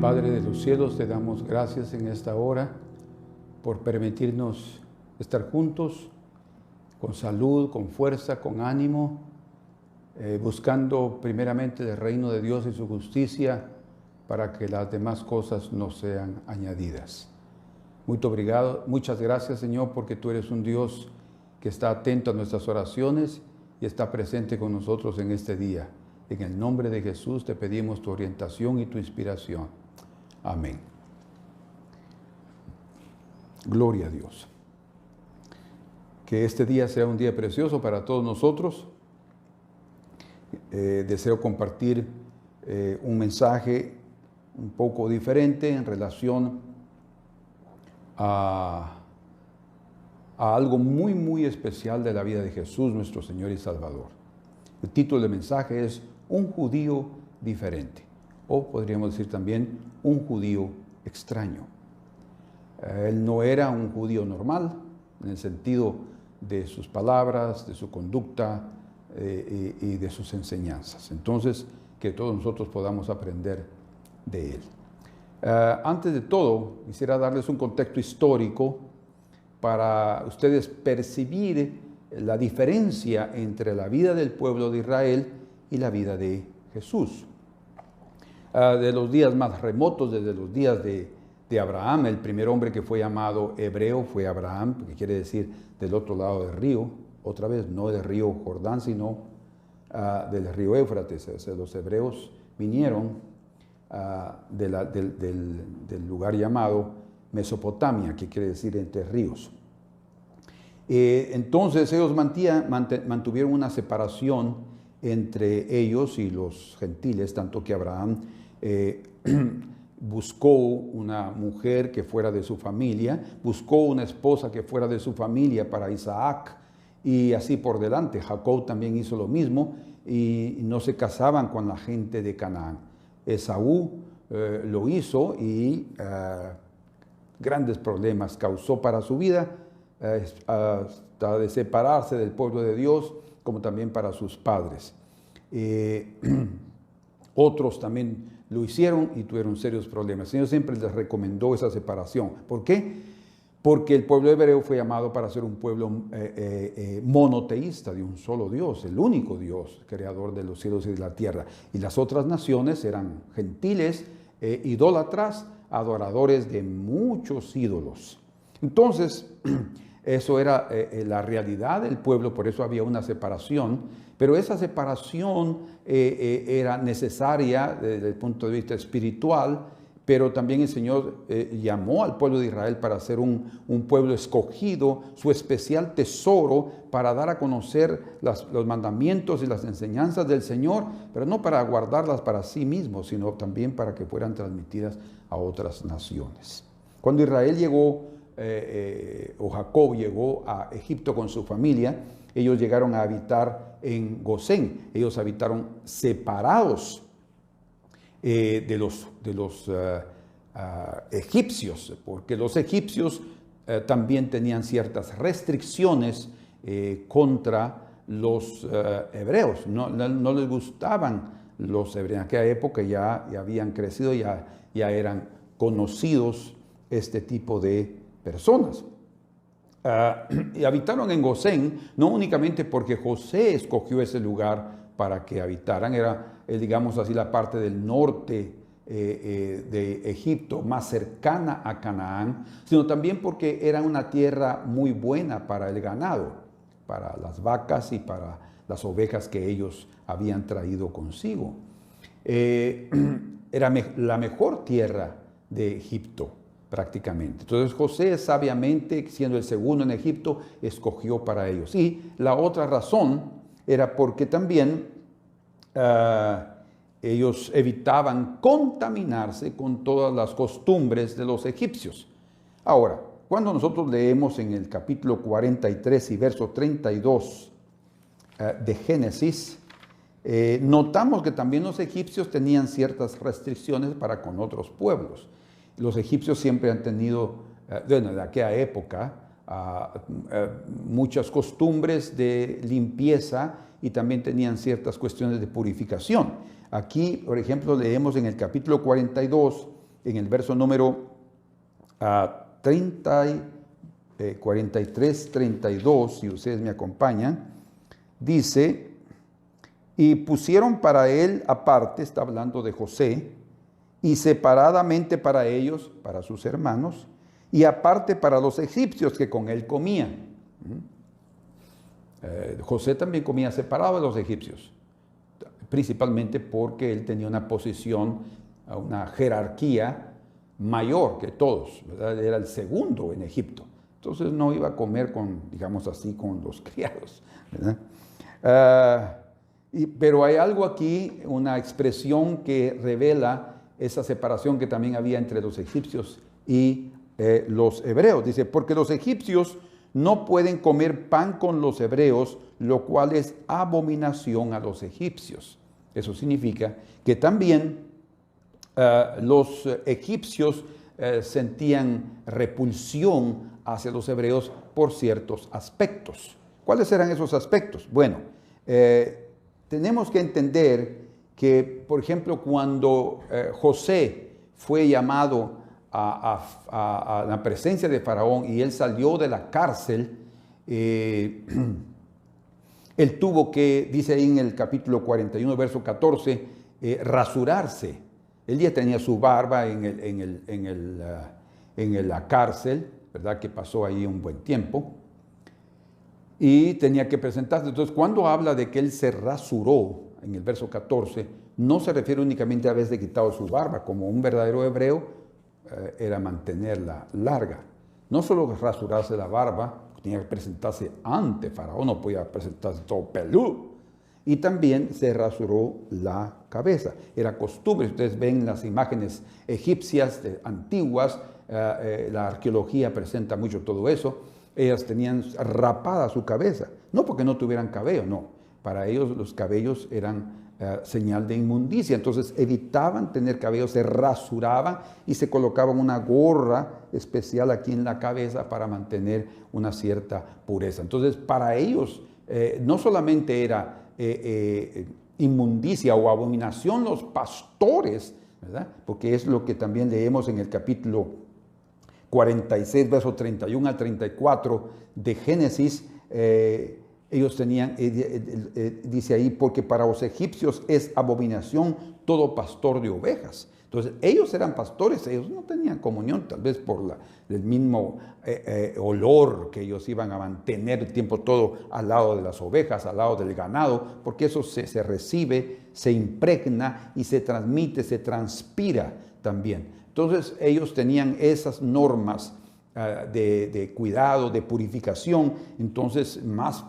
Padre de los cielos, te damos gracias en esta hora por permitirnos estar juntos, con salud, con fuerza, con ánimo, buscando primeramente el reino de Dios y su justicia para que las demás cosas nos sean añadidas. Muchas gracias, Señor, porque tú eres un Dios que está atento a nuestras oraciones y está presente con nosotros en este día. En el nombre de Jesús te pedimos tu orientación y tu inspiración. Amén. Gloria a Dios. Que este día sea un día precioso para todos nosotros. Deseo compartir un mensaje un poco diferente en relación a algo muy especial de la vida de Jesús, nuestro Señor y Salvador. El título del mensaje es Un judío diferente, o podríamos decir también un judío extraño. Él no era un judío normal en el sentido de sus palabras, de su conducta y de sus enseñanzas. Entonces, que todos nosotros podamos aprender de él. Antes de todo, quisiera darles un contexto histórico para ustedes percibir la diferencia entre la vida del pueblo de Israel y la vida de Jesús. De los días más remotos, desde los días de Abraham, el primer hombre que fue llamado hebreo fue Abraham, que quiere decir del otro lado del río, otra vez no del río Jordán, sino del río Éufrates. O sea, los hebreos vinieron del lugar llamado Mesopotamia, que quiere decir entre ríos. Entonces ellos mantuvieron una separación entre ellos y los gentiles, tanto que Abraham buscó una mujer que fuera de su familia, buscó una esposa que fuera de su familia para Isaac, y así por delante. Jacob también hizo lo mismo y no se casaban con la gente de Canaán. Esaú lo hizo y grandes problemas causó para su vida, hasta de separarse del pueblo de Dios, como también para sus padres. Otros también lo hicieron y tuvieron serios problemas. El Señor siempre les recomendó esa separación. ¿Por qué? Porque el pueblo hebreo fue llamado para ser un pueblo monoteísta, de un solo Dios, el único Dios, creador de los cielos y de la tierra. Y las otras naciones eran gentiles, idólatras, adoradores de muchos ídolos. Entonces, eso era la realidad del pueblo, por eso había una separación, pero esa separación era necesaria desde el punto de vista espiritual, pero también el Señor llamó al pueblo de Israel para ser un pueblo escogido, su especial tesoro, para dar a conocer los mandamientos y las enseñanzas del Señor, pero no para guardarlas para sí mismos, sino también para que fueran transmitidas a otras naciones. Cuando Israel llegó, o Jacob llegó a Egipto con su familia, ellos llegaron a habitar en Gosén. Ellos habitaron separados de los egipcios, porque los egipcios también tenían ciertas restricciones contra los hebreos. No les gustaban los hebreos. En aquella época ya habían crecido, ya eran conocidos este tipo de personas. Y habitaron en Gosén, no únicamente porque José escogió ese lugar para que habitaran, era, digamos así, la parte del norte de Egipto, más cercana a Canaán, sino también porque era una tierra muy buena para el ganado, para las vacas y para las ovejas que ellos habían traído consigo. Era la mejor tierra de Egipto, prácticamente. Entonces José sabiamente, siendo el segundo en Egipto, escogió para ellos. Y la otra razón era porque también ellos evitaban contaminarse con todas las costumbres de los egipcios. Ahora, cuando nosotros leemos en el capítulo 43 y verso 32 de Génesis, notamos que también los egipcios tenían ciertas restricciones para con otros pueblos. Los egipcios siempre han tenido, de aquella época, muchas costumbres de limpieza y también tenían ciertas cuestiones de purificación. Aquí, por ejemplo, leemos en el capítulo 42, en el verso número 43, 32, si ustedes me acompañan, dice, y pusieron para él aparte, está hablando de José, y separadamente para ellos, para sus hermanos, y aparte para los egipcios que con él comían. José también comía separado de los egipcios, principalmente porque él tenía una posición, una jerarquía mayor que todos, ¿verdad? Era el segundo en Egipto. Entonces no iba a comer con, digamos así, con los criados, ¿verdad? Pero hay algo aquí, una expresión que revela esa separación que también había entre los egipcios y los hebreos. Dice, porque los egipcios no pueden comer pan con los hebreos, lo cual es abominación a los egipcios. Eso significa que también los egipcios sentían repulsión hacia los hebreos por ciertos aspectos. ¿Cuáles eran esos aspectos? Bueno, tenemos que entender que, por ejemplo, cuando José fue llamado a la presencia de Faraón y él salió de la cárcel, él tuvo que, dice ahí en el capítulo 41, verso 14, rasurarse. Él ya tenía su barba en la cárcel, ¿verdad? Que pasó ahí un buen tiempo. Y tenía que presentarse. Entonces, cuando habla de que él se rasuró, en el verso 14, no se refiere únicamente a haberse quitado su barba. Como un verdadero hebreo, era mantenerla larga. No solo rasurarse la barba, tenía que presentarse ante Faraón, no podía presentarse todo peludo. Y también se rasuró la cabeza. Era costumbre, ustedes ven las imágenes egipcias antiguas, la arqueología presenta mucho todo eso. Ellas tenían rapada su cabeza, no porque no tuvieran cabello, no. Para ellos los cabellos eran señal de inmundicia, entonces evitaban tener cabello, se rasuraban y se colocaban una gorra especial aquí en la cabeza para mantener una cierta pureza. Entonces para ellos no solamente era inmundicia o abominación los pastores, ¿verdad? Porque es lo que también leemos en el capítulo 46, verso 31 al 34 de Génesis. Ellos tenían, dice ahí, porque para los egipcios es abominación todo pastor de ovejas. Entonces, ellos eran pastores, ellos no tenían comunión, tal vez por el mismo olor que ellos iban a mantener el tiempo todo al lado de las ovejas, al lado del ganado, porque eso se recibe, se impregna y se transmite, se transpira también. Entonces, ellos tenían esas normas de cuidado, de purificación, entonces más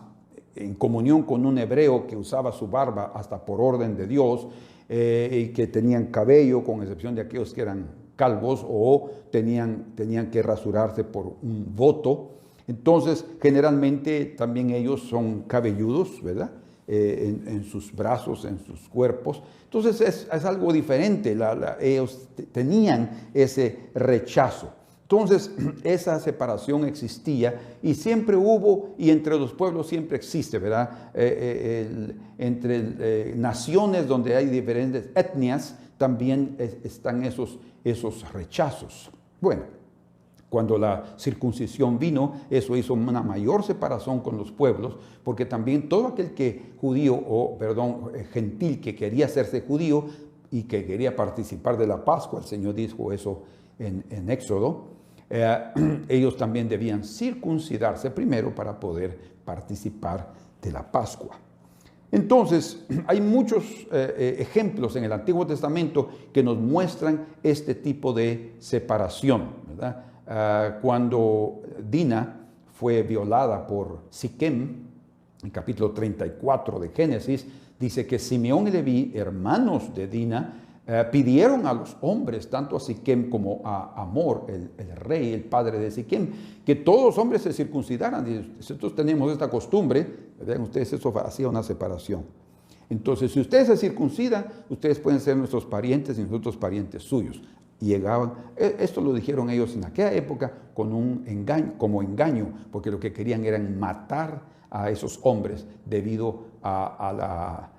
en comunión con un hebreo que usaba su barba hasta por orden de Dios, y que tenían cabello, con excepción de aquellos que eran calvos o tenían que rasurarse por un voto. Entonces, generalmente también ellos son cabelludos, ¿verdad? En sus brazos, en sus cuerpos. Entonces, es algo diferente. Ellos tenían ese rechazo. Entonces, esa separación existía y siempre hubo, y entre los pueblos siempre existe, ¿verdad? Entre naciones donde hay diferentes etnias, también están esos rechazos. Bueno, cuando la circuncisión vino, eso hizo una mayor separación con los pueblos, porque también todo aquel gentil que quería hacerse judío y que quería participar de la Pascua, el Señor dijo eso en Éxodo, ellos también debían circuncidarse primero para poder participar de la Pascua. Entonces, hay muchos ejemplos en el Antiguo Testamento que nos muestran este tipo de separación, ¿verdad? Cuando Dina fue violada por Siquem, en capítulo 34 de Génesis, dice que Simeón y Leví, hermanos de Dina, pidieron a los hombres, tanto a Siquem como a Hamor, el rey, el padre de Siquem, que todos los hombres se circuncidaran. Nosotros tenemos esta costumbre, vean ustedes, eso hacía una separación. Entonces, si ustedes se circuncidan, ustedes pueden ser nuestros parientes y nosotros parientes suyos. Y llegaban, esto lo dijeron ellos en aquella época con un engaño, como engaño, porque lo que querían era matar a esos hombres debido a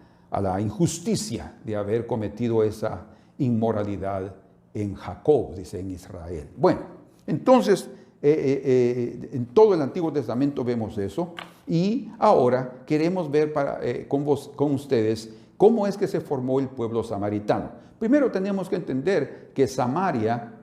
la injusticia de haber cometido esa inmoralidad en Jacob, dice en Israel. Bueno, entonces en todo el Antiguo Testamento vemos eso, y ahora queremos ver con ustedes cómo es que se formó el pueblo samaritano. Primero tenemos que entender que Samaria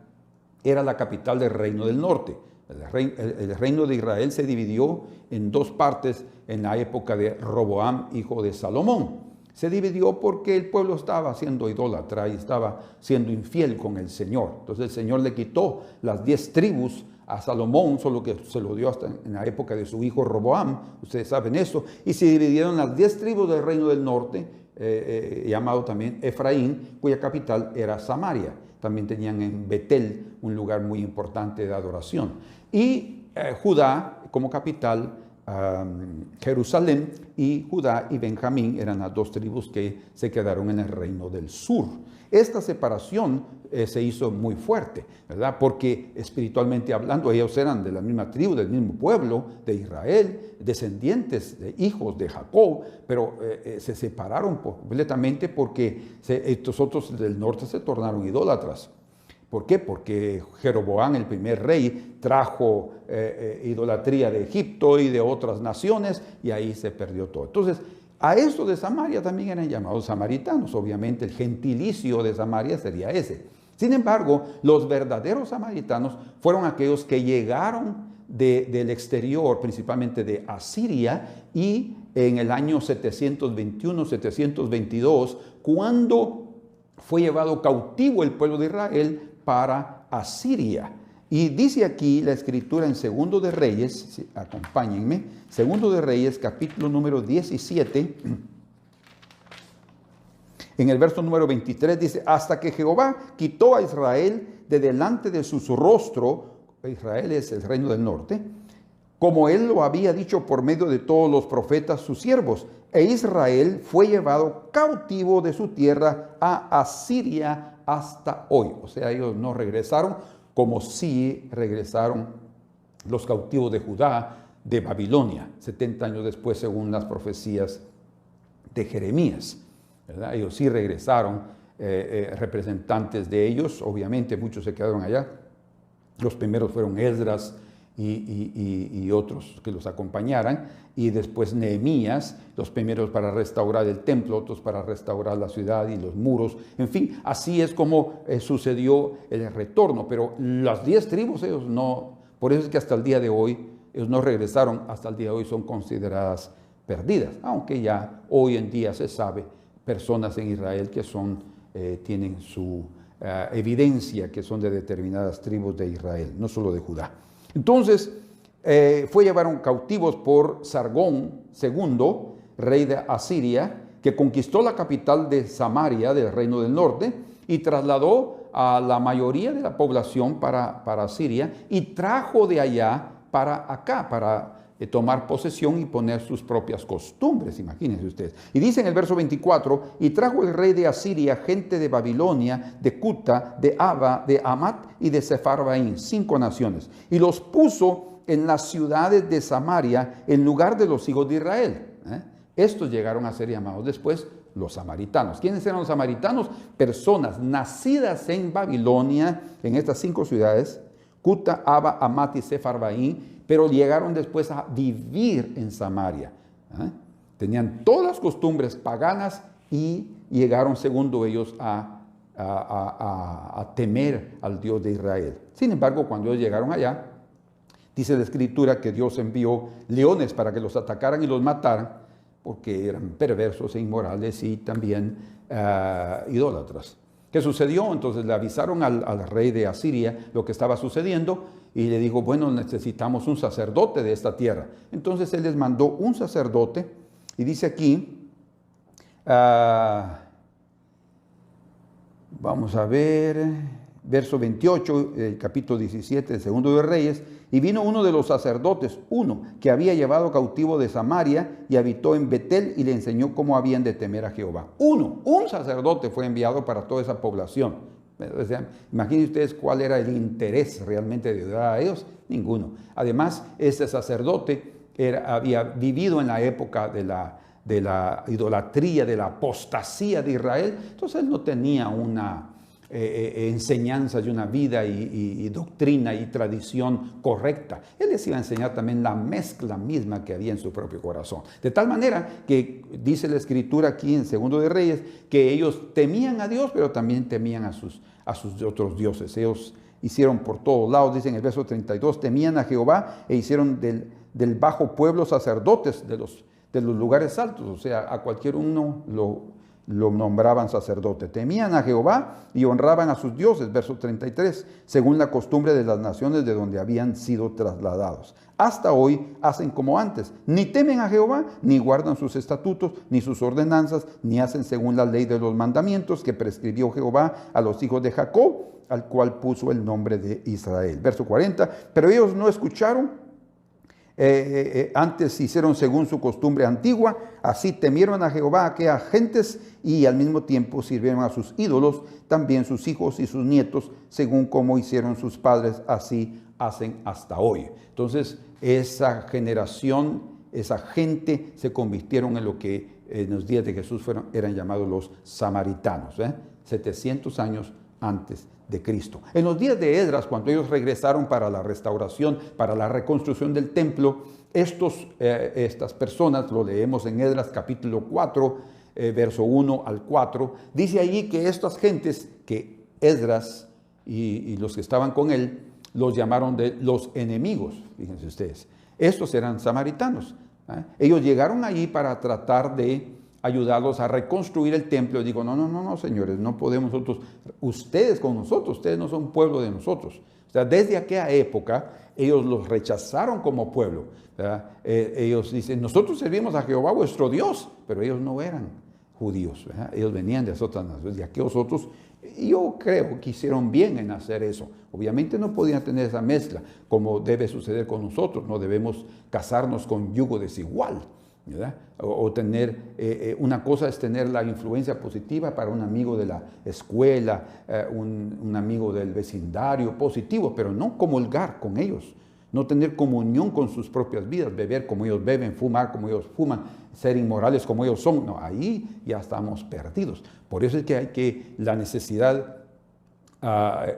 era la capital del reino del norte. El reino de Israel se dividió en dos partes en la época de Roboam, hijo de Salomón. Se dividió porque el pueblo estaba siendo idólatra y estaba siendo infiel con el Señor. Entonces el Señor le quitó las 10 tribus a Salomón, solo que se lo dio hasta en la época de su hijo Roboam. Ustedes saben eso. Y se dividieron las 10 tribus del reino del norte, llamado también Efraín, cuya capital era Samaria. También tenían en Betel un lugar muy importante de adoración. Y Judá como capital, Jerusalén, y Judá y Benjamín eran las 2 tribus que se quedaron en el reino del sur. Esta separación se hizo muy fuerte, ¿verdad? Porque espiritualmente hablando, ellos eran de la misma tribu, del mismo pueblo de Israel, descendientes de hijos de Jacob, pero se separaron completamente porque estos otros del norte se tornaron idólatras. ¿Por qué? Porque Jeroboam, el primer rey, trajo idolatría de Egipto y de otras naciones, y ahí se perdió todo. Entonces, a esto de Samaria también eran llamados samaritanos. Obviamente el gentilicio de Samaria sería ese. Sin embargo, los verdaderos samaritanos fueron aquellos que llegaron del exterior, principalmente de Asiria, y en el año 721-722, cuando fue llevado cautivo el pueblo de Israel para Asiria. Y dice aquí la escritura en Segundo de Reyes, acompáñenme, Segundo de Reyes, capítulo número 17, en el verso número 23 dice: hasta que Jehová quitó a Israel de delante de su rostro. Israel es el reino del norte, como él lo había dicho por medio de todos los profetas sus siervos. E Israel fue llevado cautivo de su tierra a Asiria hasta hoy. O sea, ellos no regresaron, como sí regresaron los cautivos de Judá de Babilonia, 70 años después, según las profecías de Jeremías, ¿verdad? Ellos sí regresaron, representantes de ellos. Obviamente muchos se quedaron allá. Los primeros fueron Esdras y otros que los acompañaran, y después Nehemías, los primeros para restaurar el templo, otros para restaurar la ciudad y los muros. En fin, así es como sucedió el retorno. Pero las 10 tribus, ellos no, por eso es que hasta el día de hoy, ellos no regresaron, hasta el día de hoy son consideradas perdidas, aunque ya hoy en día se sabe personas en Israel que tienen su evidencia que son de determinadas tribus de Israel, no solo de Judá. Entonces, llevaron cautivos por Sargón II, rey de Asiria, que conquistó la capital de Samaria, del reino del norte, y trasladó a la mayoría de la población para Asiria, y trajo de allá para acá, para tomar posesión y poner sus propias costumbres, imagínense ustedes. Y dice en el verso 24: y trajo el rey de Asiria gente de Babilonia, de Cuta, de Ava, de Amat y de Sepharvaim, 5 naciones, y los puso en las ciudades de Samaria en lugar de los hijos de Israel. Estos llegaron a ser llamados después los samaritanos. ¿Quiénes eran los samaritanos? Personas nacidas en Babilonia, en estas 5 ciudades, Cuta, Ava, Amat y Sepharvaim, pero llegaron después a vivir en Samaria. Tenían todas las costumbres paganas y llegaron, según ellos, a temer al Dios de Israel. Sin embargo, cuando ellos llegaron allá, dice la Escritura que Dios envió leones para que los atacaran y los mataran, porque eran perversos e inmorales y también idólatras. ¿Qué sucedió? Entonces le avisaron al rey de Asiria lo que estaba sucediendo, y le dijo: bueno, necesitamos un sacerdote de esta tierra. Entonces él les mandó un sacerdote, y dice aquí, vamos a ver, verso 28, el capítulo 17 del Segundo de Reyes: y vino uno de los sacerdotes, uno que había llevado cautivo de Samaria, y habitó en Betel, y le enseñó cómo habían de temer a Jehová. Un sacerdote fue enviado para toda esa población. O sea, imaginen ustedes cuál era el interés realmente de ayudar a ellos. Ninguno. Además, este sacerdote había vivido en la época de la idolatría, de la apostasía de Israel. Entonces él no tenía enseñanzas de una vida y doctrina y tradición correcta. Él les iba a enseñar también la mezcla misma que había en su propio corazón. De tal manera que dice la Escritura aquí en Segundo de Reyes que ellos temían a Dios, pero también temían a sus otros dioses. Ellos hicieron por todos lados, dice en el verso 32, temían a Jehová e hicieron del bajo pueblo sacerdotes de los lugares altos. O sea, a cualquier uno lo nombraban sacerdote. Temían a Jehová y honraban a sus dioses, verso 33, según la costumbre de las naciones de donde habían sido trasladados. Hasta hoy hacen como antes, ni temen a Jehová, ni guardan sus estatutos, ni sus ordenanzas, ni hacen según la ley de los mandamientos que prescribió Jehová a los hijos de Jacob, al cual puso el nombre de Israel. Verso 40, pero ellos no escucharon. Antes hicieron según su costumbre antigua, así temieron a Jehová aquellas gentes y al mismo tiempo sirvieron a sus ídolos, también sus hijos y sus nietos, según como hicieron sus padres, así hacen hasta hoy. Entonces esa generación, esa gente se convirtieron en lo que en los días de Jesús eran llamados los samaritanos, 700 años antes de Cristo. En los días de Esdras, cuando ellos regresaron para la restauración, para la reconstrucción del templo, estas personas, lo leemos en Esdras capítulo 4, verso 1 al 4, dice allí que estas gentes, que Esdras y los que estaban con él, los llamaron de los enemigos, fíjense ustedes. Estos eran samaritanos. Ellos llegaron allí para tratar de ayudarlos a reconstruir el templo. Y digo, no, señores, no podemos nosotros, ustedes con nosotros, ustedes no son pueblo de nosotros. O sea, desde aquella época, ellos los rechazaron como pueblo. Ellos dicen, nosotros servimos a Jehová vuestro Dios, pero ellos no eran judíos, ¿verdad? Ellos venían de las otras naciones, de aquellos otros. Yo creo que hicieron bien en hacer eso. Obviamente no podían tener esa mezcla, como debe suceder con nosotros. No debemos casarnos con yugo desigual, ¿verdad? O tener, una cosa es tener la influencia positiva para un amigo de la escuela, un amigo del vecindario positivo, pero no comulgar con ellos, no tener comunión con sus propias vidas, beber como ellos beben, fumar como ellos fuman, ser inmorales como ellos son. No, ahí ya estamos perdidos. Por eso es que hay la necesidad.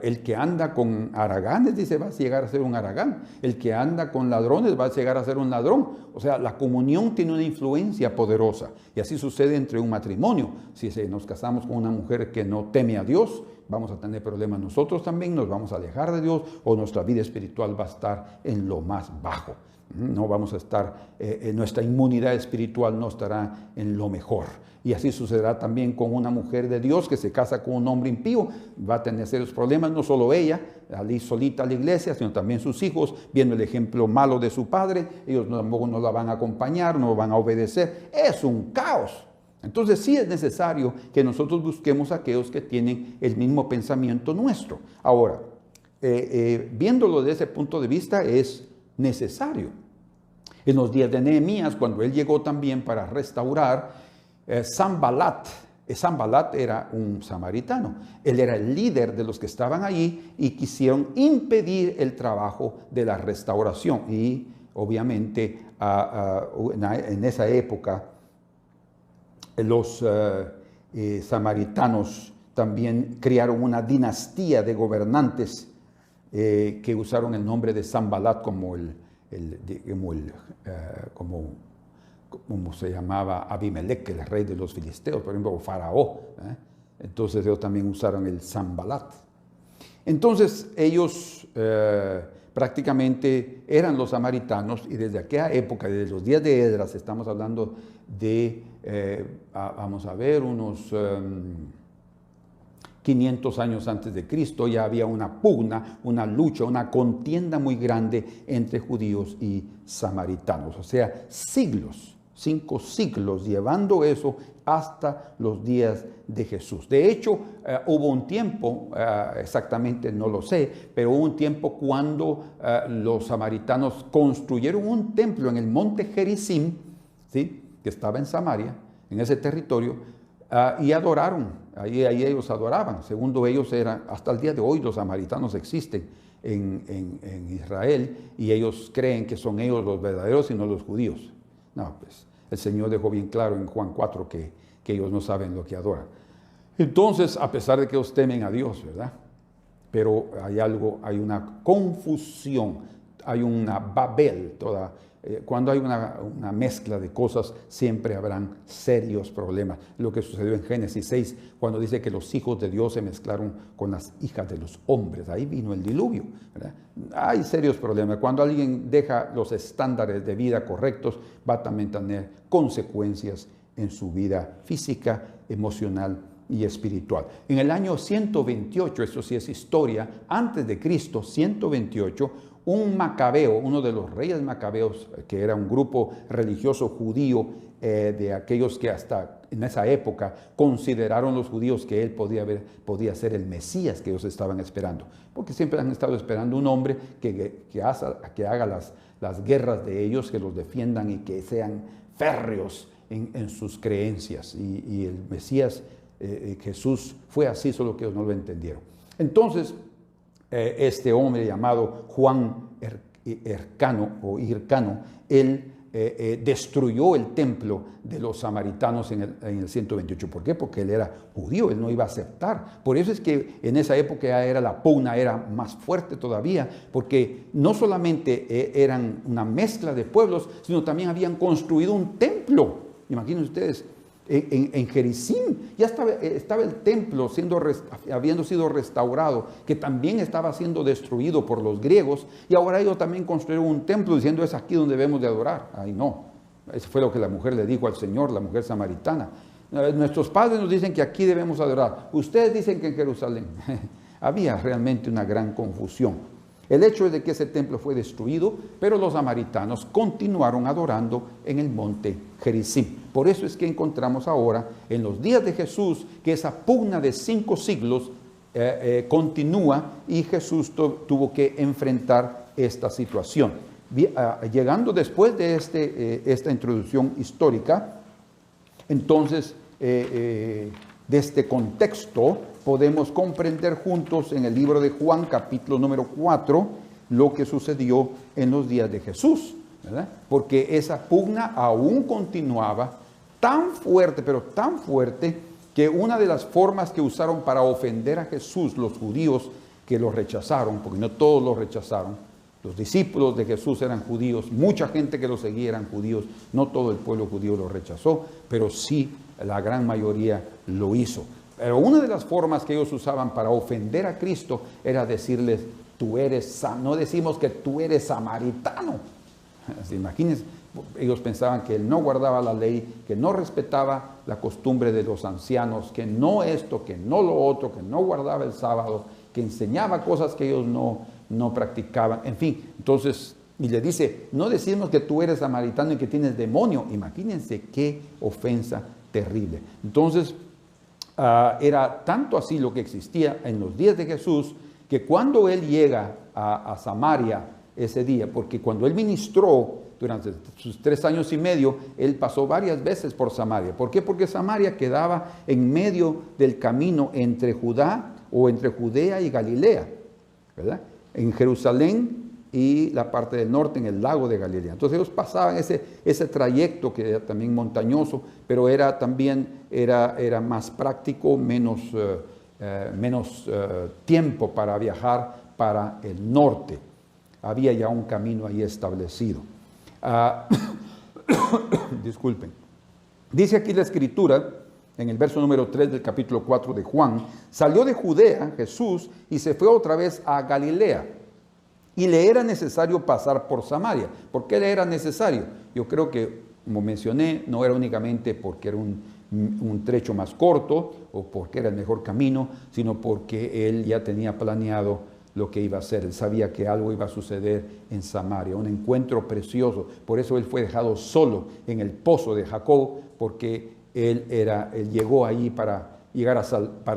El que anda con haraganes, dice, va a llegar a ser un haragán. El que anda con ladrones va a llegar a ser un ladrón. O sea, la comunión tiene una influencia poderosa. Y así sucede entre un matrimonio. Si nos casamos con una mujer que no teme a Dios, vamos a tener problemas nosotros también, nos vamos a alejar de Dios, o nuestra vida espiritual va a estar en lo más bajo. No vamos a estar, nuestra inmunidad espiritual no estará en lo mejor. Y así sucederá también con una mujer de Dios que se casa con un hombre impío. Va a tener serios problemas, no solo ella, allí solita a la iglesia, sino también sus hijos, viendo el ejemplo malo de su padre. Ellos tampoco no la van a acompañar, no van a obedecer. Es un caos. Entonces sí es necesario que nosotros busquemos a aquellos que tienen el mismo pensamiento nuestro. Ahora, viéndolo desde ese punto de vista, es necesario. En los días de Nehemías, cuando él llegó también para restaurar, Sanbalat era un samaritano. Él era el líder de los que estaban allí y quisieron impedir el trabajo de la restauración. Y obviamente en esa época los samaritanos también crearon una dinastía de gobernantes que usaron el nombre de Sanbalat como se llamaba Abimelech, el rey de los filisteos, por ejemplo, o Faraón. Entonces ellos también usaron el Sanbalat. Entonces ellos prácticamente eran los samaritanos, y desde aquella época, desde los días de Esdras, estamos hablando de, vamos a ver, unos 500 años antes de Cristo, ya había una pugna, una lucha, una contienda muy grande entre judíos y samaritanos. O sea, siglos, 5 siglos, llevando eso hasta los días de Jesús. De hecho, hubo un tiempo, exactamente no lo sé, pero hubo un tiempo cuando los samaritanos construyeron un templo en el monte Gerizim, ¿sí?, que estaba en Samaria, en ese territorio, y adoraron, ahí ellos adoraban. Segundo ellos, hasta el día de hoy los samaritanos existen en Israel, y ellos creen que son ellos los verdaderos y no los judíos. No, pues el Señor dejó bien claro en Juan 4 que ellos no saben lo que adoran. Entonces, a pesar de que ellos temen a Dios, ¿verdad? Pero hay una confusión, hay una Babel, cuando hay una mezcla de cosas, siempre habrán serios problemas. Lo que sucedió en Génesis 6, cuando dice que los hijos de Dios se mezclaron con las hijas de los hombres, ahí vino el diluvio, ¿verdad? Hay serios problemas. Cuando alguien deja los estándares de vida correctos, va a también tener consecuencias en su vida física, emocional y espiritual. En el año 128, eso sí es historia, antes de Cristo, 128, un macabeo, uno de los reyes macabeos, que era un grupo religioso judío, de aquellos que hasta en esa época consideraron los judíos que él podía ser el Mesías que ellos estaban esperando, porque siempre han estado esperando un hombre que haga las guerras de ellos, que los defiendan y que sean férreos en sus creencias. Y el Mesías, Jesús, fue así, solo que ellos no lo entendieron. Entonces, este hombre llamado Juan Hircano, él destruyó el templo de los samaritanos en el 128. ¿Por qué? Porque él era judío, él no iba a aceptar. Por eso es que en esa época la pugna era más fuerte todavía, porque no solamente eran una mezcla de pueblos, sino también habían construido un templo. Imagínense ustedes, en Gerizim ya estaba el templo habiendo sido restaurado, que también estaba siendo destruido por los griegos, y ahora ellos también construyeron un templo diciendo: es aquí donde debemos de adorar. Ay, no, eso fue lo que la mujer le dijo al Señor, la mujer samaritana. Nuestros padres nos dicen que aquí debemos adorar, ustedes dicen que en Jerusalén. Había realmente una gran confusión. El hecho es de que ese templo fue destruido, pero los samaritanos continuaron adorando en el monte Gerizim. Por eso es que encontramos ahora, en los días de Jesús, que esa pugna de 5 siglos continúa, y Jesús tuvo que enfrentar esta situación. Llegando después de esta introducción histórica, entonces, de este contexto, podemos comprender juntos en el libro de Juan, capítulo número 4, lo que sucedió en los días de Jesús, ¿verdad? Porque esa pugna aún continuaba tan fuerte, pero tan fuerte, que una de las formas que usaron para ofender a Jesús los judíos que lo rechazaron, porque no todos lo rechazaron, los discípulos de Jesús eran judíos, mucha gente que lo seguía eran judíos, no todo el pueblo judío lo rechazó, pero sí la gran mayoría lo hizo. Pero una de las formas que ellos usaban para ofender a Cristo era decirles: no decimos que tú eres samaritano. Imagínense, ellos pensaban que él no guardaba la ley, que no respetaba la costumbre de los ancianos, que no esto, que no lo otro, que no guardaba el sábado, que enseñaba cosas que ellos no practicaban. En fin, entonces, y le dice: no decimos que tú eres samaritano y que tienes demonio. Imagínense qué ofensa terrible. Entonces, era tanto así lo que existía en los días de Jesús, que cuando él llega a Samaria ese día, porque cuando él ministró durante sus 3 años y medio, él pasó varias veces por Samaria. ¿Por qué? Porque Samaria quedaba en medio del camino entre Judea y Galilea, ¿verdad? En Jerusalén y la parte del norte, en el lago de Galilea. Entonces ellos pasaban ese trayecto, que era también montañoso, pero era más práctico, menos tiempo para viajar para el norte. Había ya un camino ahí establecido. Disculpen. Dice aquí la Escritura, en el verso número 3 del capítulo 4 de Juan: salió de Judea Jesús y se fue otra vez a Galilea. Y le era necesario pasar por Samaria. ¿Por qué le era necesario? Yo creo que, como mencioné, no era únicamente porque era un trecho más corto o porque era el mejor camino, sino porque él ya tenía planeado lo que iba a hacer. Él sabía que algo iba a suceder en Samaria, un encuentro precioso. Por eso él fue dejado solo en el pozo de Jacob, porque él llegó ahí para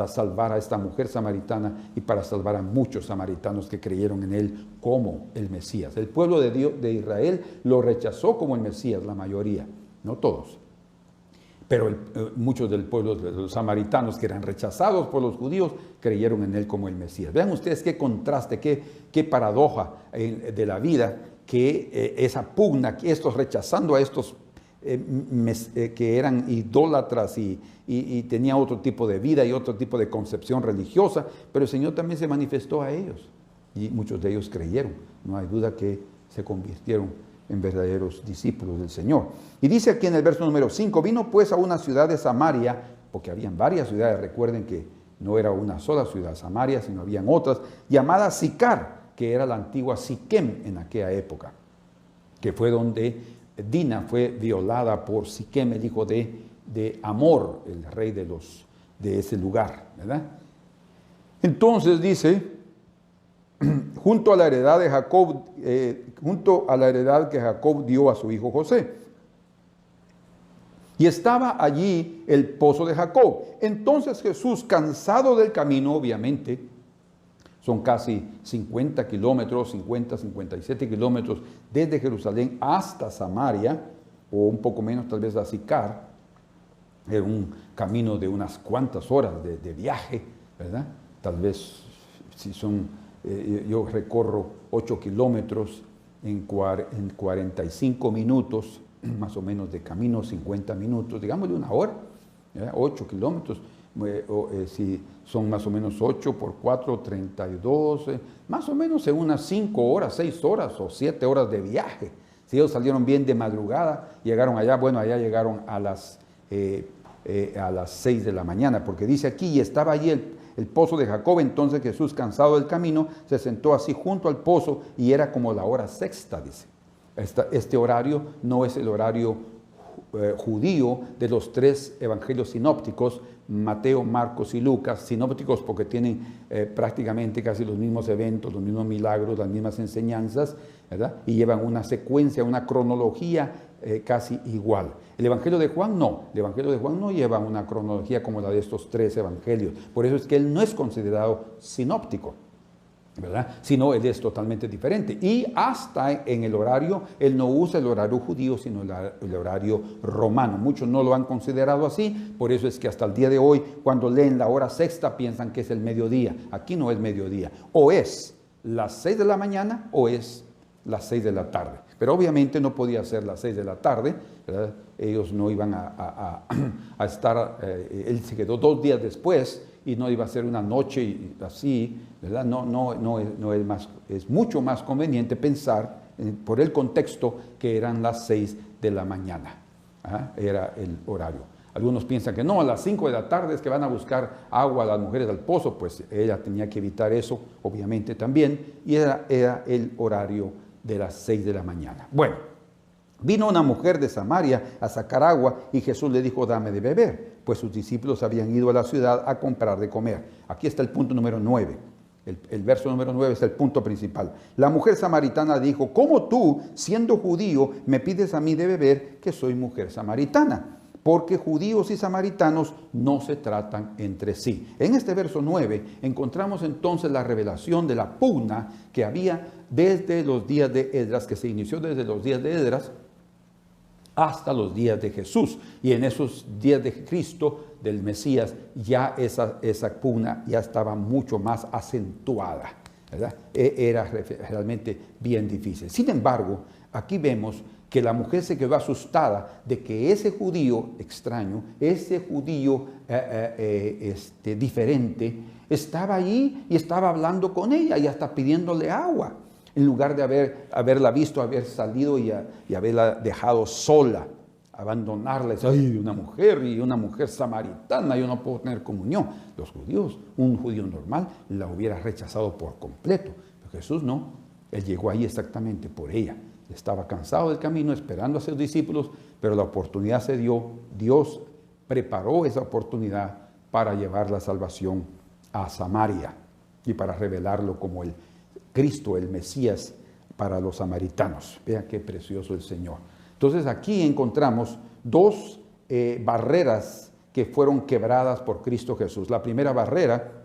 salvar a esta mujer samaritana y para salvar a muchos samaritanos que creyeron en él como el Mesías. El pueblo de Dios, de Israel, lo rechazó como el Mesías, la mayoría, no todos. Pero muchos del pueblo de los samaritanos, que eran rechazados por los judíos, creyeron en él como el Mesías. Vean ustedes qué contraste, qué paradoja de la vida, que esa pugna, que estos rechazando a estos que eran idólatras y tenían otro tipo de vida y otro tipo de concepción religiosa, pero el Señor también se manifestó a ellos y muchos de ellos creyeron. No hay duda que se convirtieron en verdaderos discípulos del Señor. Y dice aquí en el verso número 5, vino pues a una ciudad de Samaria, porque habían varias ciudades, recuerden que no era una sola ciudad, Samaria, sino habían otras, llamada Sicar, que era la antigua Siquem en aquella época, que fue donde Dina fue violada por Siquem, el hijo de Amor, el rey de ese lugar, ¿verdad? Entonces dice, junto a la heredad de Jacob, junto a la heredad que Jacob dio a su hijo José. Y estaba allí el pozo de Jacob. Entonces Jesús, cansado del camino, obviamente, son casi 50 kilómetros, 57 kilómetros desde Jerusalén hasta Samaria, o un poco menos tal vez a Sicar. Era un camino de unas cuantas horas de viaje, ¿verdad? Tal vez si son, yo recorro 8 kilómetros en 45 minutos, más o menos de camino, 50 minutos, digámosle una hora, ¿verdad? 8 kilómetros. Si son más o menos 8 por 4, 32, más o menos en unas 5 horas, 6 horas o 7 horas de viaje. Si ellos salieron bien de madrugada, llegaron allá, bueno, allá llegaron a las 6 de la mañana, porque dice aquí, y estaba allí el pozo de Jacob. Entonces Jesús, cansado del camino, se sentó así junto al pozo, y era como la hora sexta, dice. Este horario no es el horario judío de los 3 evangelios sinópticos, Mateo, Marcos y Lucas, sinópticos porque tienen prácticamente casi los mismos eventos, los mismos milagros, las mismas enseñanzas, ¿verdad? Y llevan una secuencia, una cronología casi igual. El evangelio de Juan no, el evangelio de Juan no lleva una cronología como la de estos 3 evangelios, por eso es que él no es considerado sinóptico, ¿verdad? Sino él es totalmente diferente. Y hasta en el horario, él no usa el horario judío, sino el horario romano. Muchos no lo han considerado así, por eso es que hasta el día de hoy, cuando leen la hora sexta, piensan que es el mediodía. Aquí no es mediodía. O es las 6 de la mañana o es las 6 de la tarde. Pero obviamente no podía ser las 6 de la tarde, ¿verdad? Ellos no iban a estar, él se quedó 2 días después, y no iba a ser una noche así, ¿verdad? Es mucho más conveniente pensar por el contexto que eran las 6 de la mañana. ¿Ah? Era el horario. Algunos piensan que no, a las 5 de la tarde es que van a buscar agua a las mujeres al pozo, pues ella tenía que evitar eso, obviamente también, y era el horario de las 6 de la mañana. Bueno, vino una mujer de Samaria a sacar agua y Jesús le dijo, dame de beber, pues sus discípulos habían ido a la ciudad a comprar de comer. Aquí está el punto número 9. El verso número 9 es el punto principal. La mujer samaritana dijo, ¿cómo tú, siendo judío, me pides a mí de beber, que soy mujer samaritana? Porque judíos y samaritanos no se tratan entre sí. En este verso 9 encontramos entonces la revelación de la pugna que había desde los días de Esdras, que se inició desde los días de Esdras hasta los días de Jesús. Y en esos días de Cristo, del Mesías, ya esa pugna ya estaba mucho más acentuada, ¿verdad? Era realmente bien difícil. Sin embargo, aquí vemos que la mujer se quedó asustada de que ese judío extraño, ese judío diferente, estaba allí y estaba hablando con ella y hasta pidiéndole agua, en lugar de haberla visto, haber salido y haberla dejado sola, abandonarla. Ay, una mujer samaritana, yo no puedo tener comunión. Los judíos, un judío normal, la hubiera rechazado por completo, pero Jesús no. Él llegó ahí exactamente por ella. Estaba cansado del camino, esperando a sus discípulos, pero la oportunidad se dio. Dios preparó esa oportunidad para llevar la salvación a Samaria y para revelarlo como el Cristo, el Mesías, para los samaritanos. Vean qué precioso el Señor. Entonces aquí encontramos 2 barreras que fueron quebradas por Cristo Jesús. La primera barrera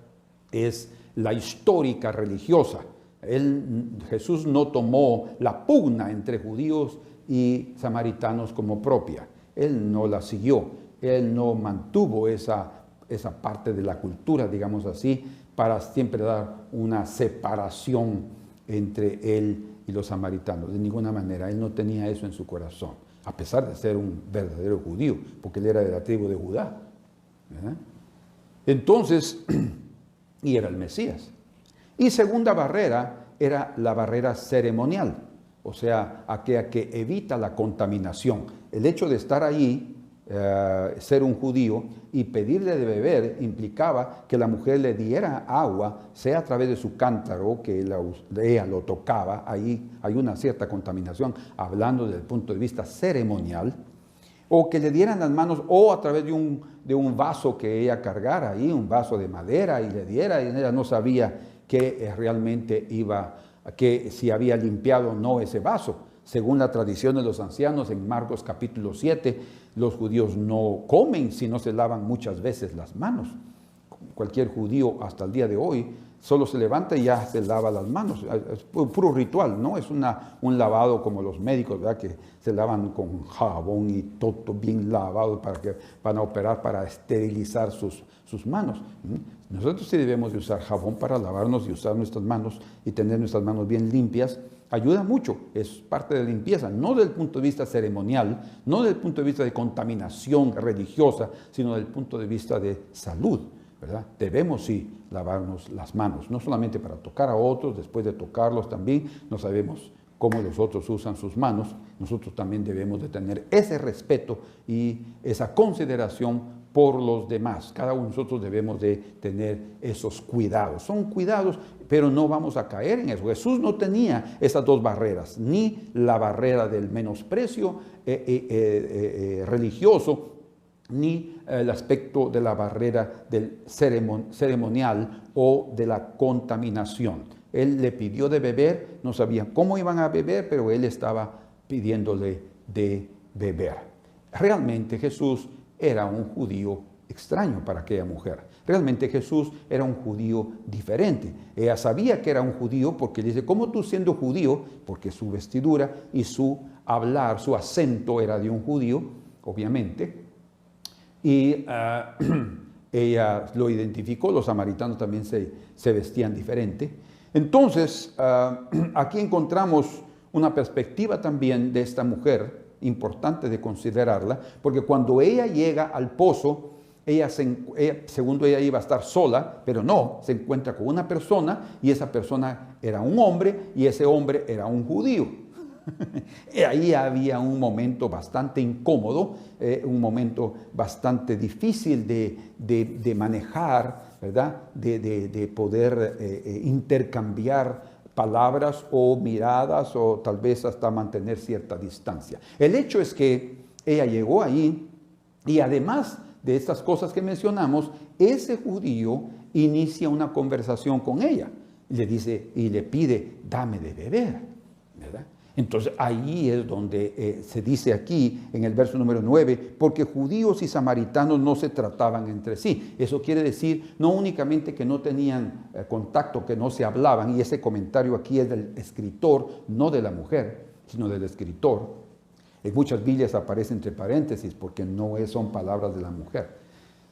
es la histórica religiosa. Jesús no tomó la pugna entre judíos y samaritanos como propia. Él no la siguió. Él no mantuvo esa parte de la cultura, digamos así, para siempre dar una separación entre él y los samaritanos. De ninguna manera. Él no tenía eso en su corazón. a pesar de ser un verdadero judío, porque él era de la tribu de Judá, ¿verdad? Entonces, y era el Mesías. Y segunda barrera era la barrera ceremonial, o sea, aquella que evita la contaminación. El hecho de estar allí, ser un judío y pedirle de beber implicaba que la mujer le diera agua, sea a través de su cántaro, que ella lo tocaba. Ahí hay una cierta contaminación, hablando desde el punto de vista ceremonial, o que le dieran las manos, o a través de un vaso que ella cargara ahí, un vaso de madera, y le diera, y ella no sabía que realmente que si había limpiado o no ese vaso. Según la tradición de los ancianos, en Marcos capítulo 7, los judíos no comen si no se lavan muchas veces las manos. Cualquier judío hasta el día de hoy solo se levanta y ya se lava las manos. Es puro ritual, no es un lavado como los médicos, ¿verdad? Que se lavan con jabón y todo bien lavado para operar, para esterilizar sus manos. Nosotros sí debemos de usar jabón para lavarnos y usar nuestras manos y tener nuestras manos bien limpias. Ayuda mucho, es parte de la limpieza, no desde el punto de vista ceremonial, no desde el punto de vista de contaminación religiosa, sino desde el punto de vista de salud, ¿verdad? Debemos sí lavarnos las manos, no solamente para tocar a otros, después de tocarlos también, no sabemos cómo los otros usan sus manos, nosotros también debemos de tener ese respeto y esa consideración por los demás. Cada uno de nosotros debemos de tener esos cuidados. Son cuidados, pero no vamos a caer en eso. Jesús no tenía esas dos barreras, ni la barrera del menosprecio religioso, ni el aspecto de la barrera del ceremonial o de la contaminación. Él le pidió de beber, no sabía cómo iban a beber, pero él estaba pidiéndole de beber. Realmente Jesús era un judío extraño para aquella mujer. Realmente Jesús era un judío diferente. Ella sabía que era un judío porque dice, ¿cómo tú siendo judío? Porque su vestidura y su hablar, su acento era de un judío, obviamente. Y ella lo identificó, los samaritanos también se vestían diferente. Entonces, aquí encontramos una perspectiva también de esta mujer, importante de considerarla, porque cuando ella llega al pozo, segundo ella iba a estar sola, pero no, se encuentra con una persona, y esa persona era un hombre, y ese hombre era un judío. Ahí había un momento bastante incómodo, un momento bastante difícil de manejar, ¿verdad? De poder intercambiar palabras o miradas o tal vez hasta mantener cierta distancia. El hecho es que ella llegó ahí y además de estas cosas que mencionamos, ese judío inicia una conversación con ella. Le dice y le pide, dame de beber, ¿verdad? Entonces ahí es donde se dice aquí en el verso número 9, porque judíos y samaritanos no se trataban entre sí. Eso quiere decir no únicamente que no tenían contacto, que no se hablaban, y ese comentario aquí es del escritor, no de la mujer, sino del escritor. En muchas Biblias aparece entre paréntesis porque no son palabras de la mujer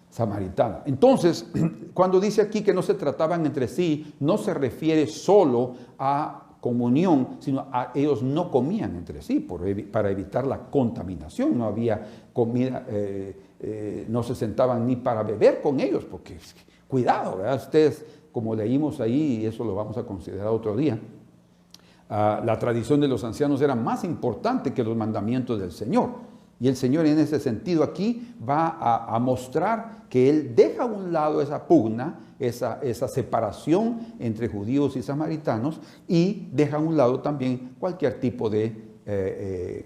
samaritana. Entonces, cuando dice aquí que no se trataban entre sí, no se refiere solo a comunión, sino ellos no comían entre sí para evitar la contaminación. No había comida, no se sentaban ni para beber con ellos, porque cuidado, ¿verdad? Ustedes, como leímos ahí, y eso lo vamos a considerar otro día, la tradición de los ancianos era más importante que los mandamientos del Señor. Y el Señor en ese sentido aquí va a mostrar que Él deja a un lado esa pugna, esa separación entre judíos y samaritanos, y deja a un lado también cualquier tipo de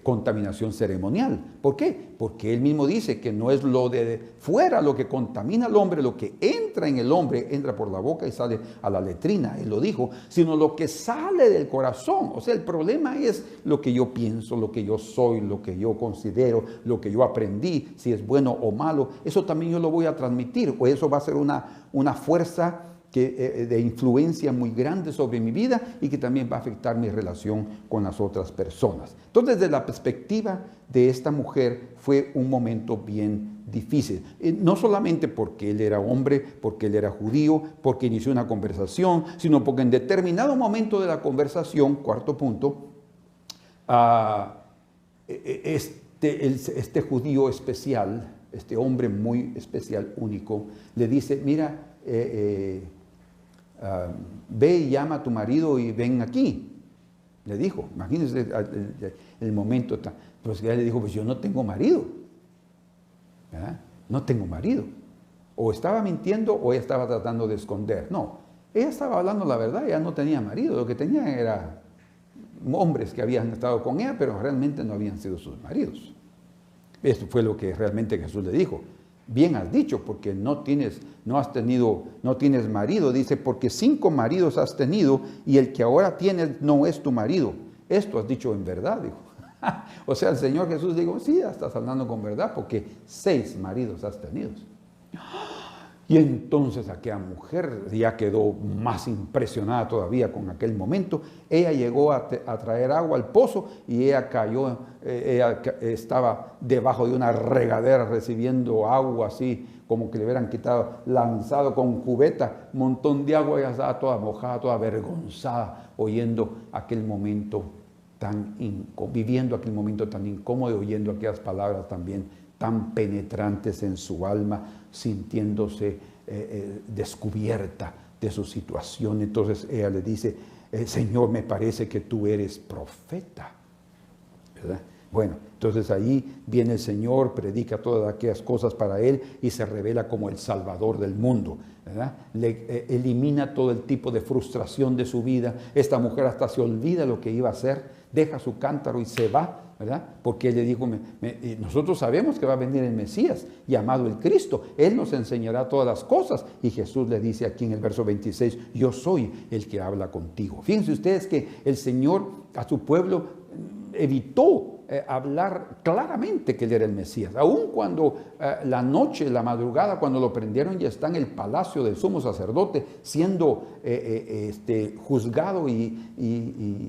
contaminación ceremonial. ¿Por qué? Porque Él mismo dice que no es lo de fuera lo que contamina al hombre, lo que entra en el hombre, entra por la boca y sale a la letrina, Él lo dijo, sino lo que sale del corazón. O sea, el problema es lo que yo pienso, lo que yo soy, lo que yo considero, lo que yo aprendí, si es bueno o malo. Eso también yo lo voy a transmitir, o eso va a ser una fuerza de influencia muy grande sobre mi vida y que también va a afectar mi relación con las otras personas. Entonces, desde la perspectiva de esta mujer, fue un momento bien difícil. No solamente porque él era hombre, porque él era judío, porque inició una conversación, sino porque en determinado momento de la conversación, cuarto punto, este judío especial, este hombre muy especial, único, le dice, mira, ve y llama a tu marido y ven aquí. Le dijo, imagínense el momento. Pues ella le dijo, pues yo no tengo marido. ¿Verdad? No tengo marido. O estaba mintiendo o ella estaba tratando de esconder. No, ella estaba hablando la verdad, ella no tenía marido. Lo que tenía era hombres que habían estado con ella, pero realmente no habían sido sus maridos. Esto fue lo que realmente Jesús le dijo. Bien has dicho, porque no tienes marido. Dice, porque 5 maridos has tenido y el que ahora tienes no es tu marido. Esto has dicho en verdad, dijo. O sea, el Señor Jesús dijo, sí, estás hablando con verdad, porque 6 maridos has tenido. Y entonces aquella mujer ya quedó más impresionada todavía con aquel momento. Ella llegó a traer agua al pozo y ella cayó, ella estaba debajo de una regadera recibiendo agua así, como que le hubieran quitado, lanzado con cubeta, un montón de agua. Ella estaba toda mojada, toda avergonzada, oyendo aquel momento viviendo aquel momento tan incómodo, oyendo aquellas palabras también tan penetrantes en su alma, sintiéndose descubierta de su situación. Entonces ella le dice, Señor, me parece que tú eres profeta, ¿verdad? Bueno, entonces ahí viene el Señor, predica todas aquellas cosas para él y se revela como el Salvador del mundo, ¿verdad? Elimina todo el tipo de frustración de su vida. Esta mujer hasta se olvida lo que iba a hacer, deja su cántaro y se va, ¿verdad? Porque él le dijo, nosotros sabemos que va a venir el Mesías, llamado el Cristo. Él nos enseñará todas las cosas. Y Jesús le dice aquí en el verso 26, yo soy el que habla contigo. Fíjense ustedes que el Señor a su pueblo evitó hablar claramente que él era el Mesías. Aun cuando la noche, la madrugada, cuando lo prendieron, ya está en el palacio del sumo sacerdote, siendo juzgado y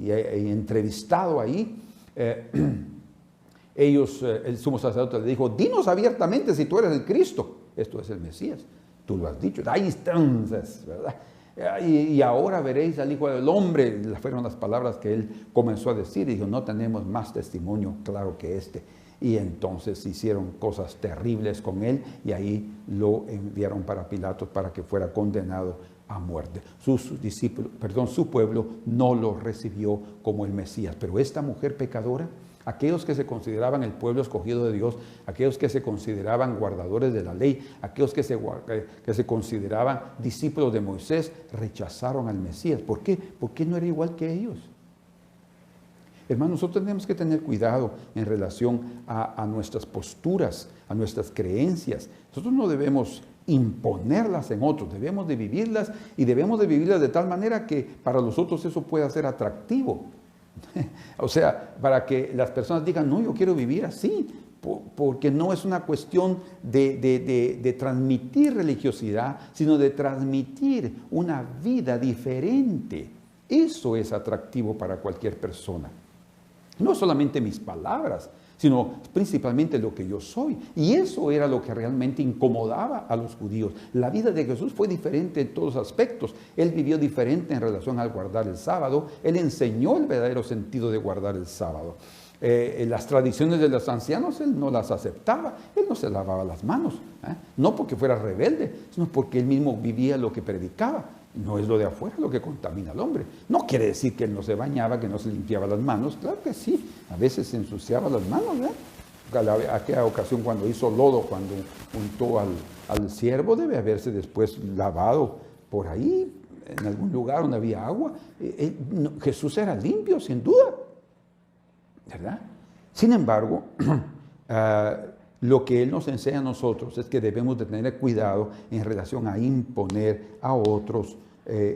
entrevistado ahí. El sumo sacerdote le dijo, dinos abiertamente si tú eres el Cristo. Esto es el Mesías, tú lo has dicho. Ahí entonces, ¿verdad? Y ahora veréis al Hijo del Hombre. Fueron las palabras que él comenzó a decir. Y dijo, no tenemos más testimonio claro que este. Y entonces hicieron cosas terribles con él y ahí lo enviaron para Pilatos para que fuera condenado a muerte. Su pueblo no lo recibió como el Mesías. Pero esta mujer pecadora, aquellos que se consideraban el pueblo escogido de Dios, aquellos que se consideraban guardadores de la ley, aquellos que se consideraban discípulos de Moisés, rechazaron al Mesías. ¿Por qué? Porque no era igual que ellos. Hermanos, nosotros tenemos que tener cuidado en relación a nuestras posturas, a nuestras creencias. Nosotros no debemos imponerlas en otros, debemos de vivirlas y debemos de vivirlas de tal manera que para los otros eso pueda ser atractivo. O sea, para que las personas digan, no, yo quiero vivir así, porque no es una cuestión de transmitir religiosidad, sino de transmitir una vida diferente. Eso es atractivo para cualquier persona. No solamente mis palabras, sino principalmente lo que yo soy. Y eso era lo que realmente incomodaba a los judíos. La vida de Jesús fue diferente en todos aspectos. Él vivió diferente en relación al guardar el sábado. Él enseñó el verdadero sentido de guardar el sábado. Las tradiciones de los ancianos él no las aceptaba. Él no se lavaba las manos. No porque fuera rebelde, sino porque él mismo vivía lo que predicaba. No es lo de afuera lo que contamina al hombre. No quiere decir que él no se bañaba, que no se limpiaba las manos. Claro que sí, a veces se ensuciaba las manos, ¿verdad? Aquella ocasión cuando hizo lodo, cuando untó al siervo, debe haberse después lavado por ahí, en algún lugar donde había agua. Jesús era limpio, sin duda, ¿verdad? Sin embargo, lo que Él nos enseña a nosotros es que debemos de tener cuidado en relación a imponer a otros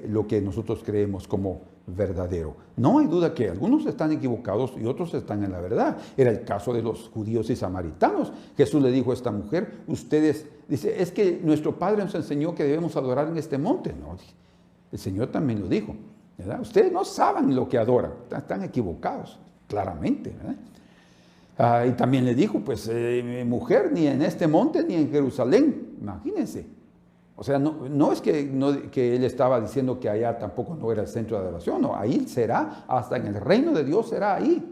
lo que nosotros creemos como verdadero. No hay duda que algunos están equivocados y otros están en la verdad. Era el caso de los judíos y samaritanos. Jesús le dijo a esta mujer, dice, es que nuestro Padre nos enseñó que debemos adorar en este monte. No, el Señor también lo dijo, ¿verdad? Ustedes no saben lo que adoran, están equivocados, claramente, ¿verdad? Y también le dijo, pues, mujer, ni en este monte ni en Jerusalén, imagínense. O sea, no es que él estaba diciendo que allá tampoco no era el centro de adoración, no, ahí será, hasta en el reino de Dios será ahí.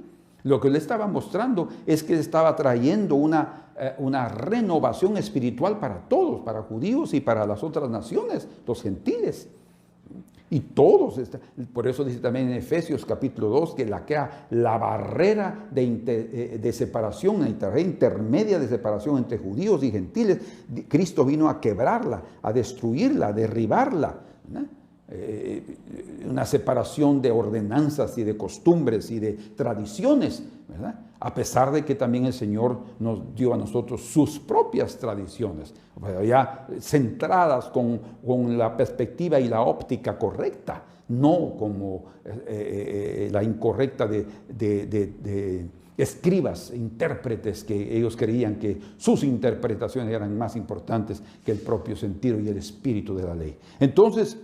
Lo que le estaba mostrando es que estaba trayendo una renovación espiritual para todos, para judíos y para las otras naciones, los gentiles. Y todos, por eso dice también en Efesios capítulo 2 que la barrera de separación, la barrera intermedia de separación entre judíos y gentiles, Cristo vino a quebrarla, a destruirla, a derribarla, ¿no? Una separación de ordenanzas y de costumbres y de tradiciones, ¿verdad? A pesar de que también el Señor nos dio a nosotros sus propias tradiciones, ya centradas con la perspectiva y la óptica correcta, no como la incorrecta de escribas, intérpretes, que ellos creían que sus interpretaciones eran más importantes que el propio sentido y el espíritu de la ley. Entonces,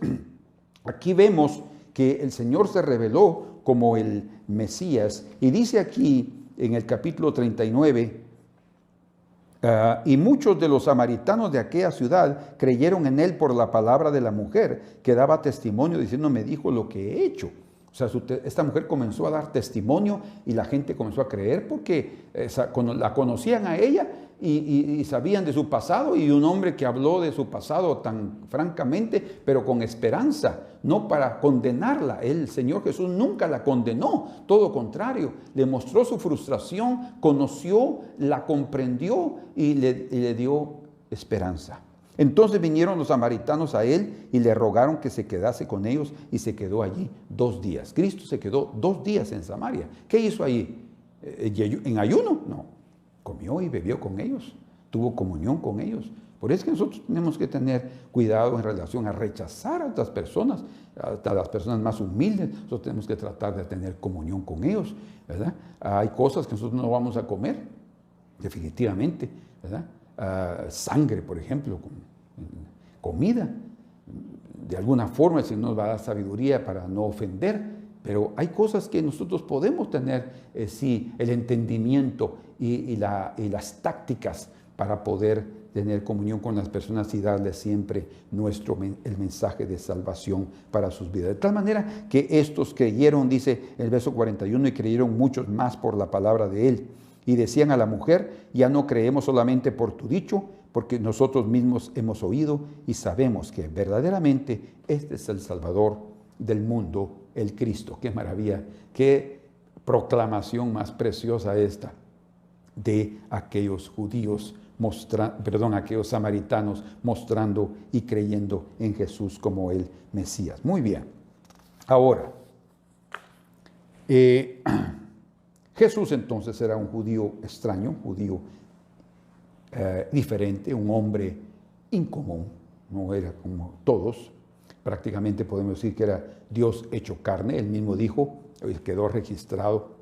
aquí vemos que el Señor se reveló como el Mesías, y dice aquí en el capítulo 39, y muchos de los samaritanos de aquella ciudad creyeron en él por la palabra de la mujer, que daba testimonio diciendo, me dijo lo que he hecho. O sea, esta mujer comenzó a dar testimonio y la gente comenzó a creer porque la conocían a ella y sabían de su pasado, y un hombre que habló de su pasado tan francamente, pero con esperanza, no para condenarla. El Señor Jesús nunca la condenó, todo contrario, le mostró su frustración, conoció, la comprendió y le dio esperanza. Entonces vinieron los samaritanos a él y le rogaron que se quedase con ellos, y se quedó allí 2 días. Cristo se quedó 2 días en Samaria. ¿Qué hizo allí? ¿En ayuno? No. Comió y bebió con ellos, tuvo comunión con ellos. Por eso es que nosotros tenemos que tener cuidado en relación a rechazar a otras personas, a las personas más humildes. Nosotros tenemos que tratar de tener comunión con ellos, ¿verdad? Hay cosas que nosotros no vamos a comer, definitivamente, ¿verdad? Sangre, por ejemplo, comida. De alguna forma el Señor nos va a dar sabiduría para no ofender, pero hay cosas que nosotros podemos tener, sí, el entendimiento y las tácticas para poder tener comunión con las personas y darles siempre el mensaje de salvación para sus vidas. De tal manera que estos creyeron, dice el verso 41, y creyeron muchos más por la palabra de él. Y decían a la mujer, ya no creemos solamente por tu dicho, porque nosotros mismos hemos oído y sabemos que verdaderamente este es el Salvador del mundo, el Cristo. Qué maravilla, qué proclamación más preciosa esta de aquellos judíos, aquellos samaritanos mostrando y creyendo en Jesús como el Mesías. Muy bien. Ahora, Jesús entonces era un judío extraño, un judío diferente, un hombre incomún, no era como todos. Prácticamente podemos decir que era Dios hecho carne. Él mismo dijo, quedó registrado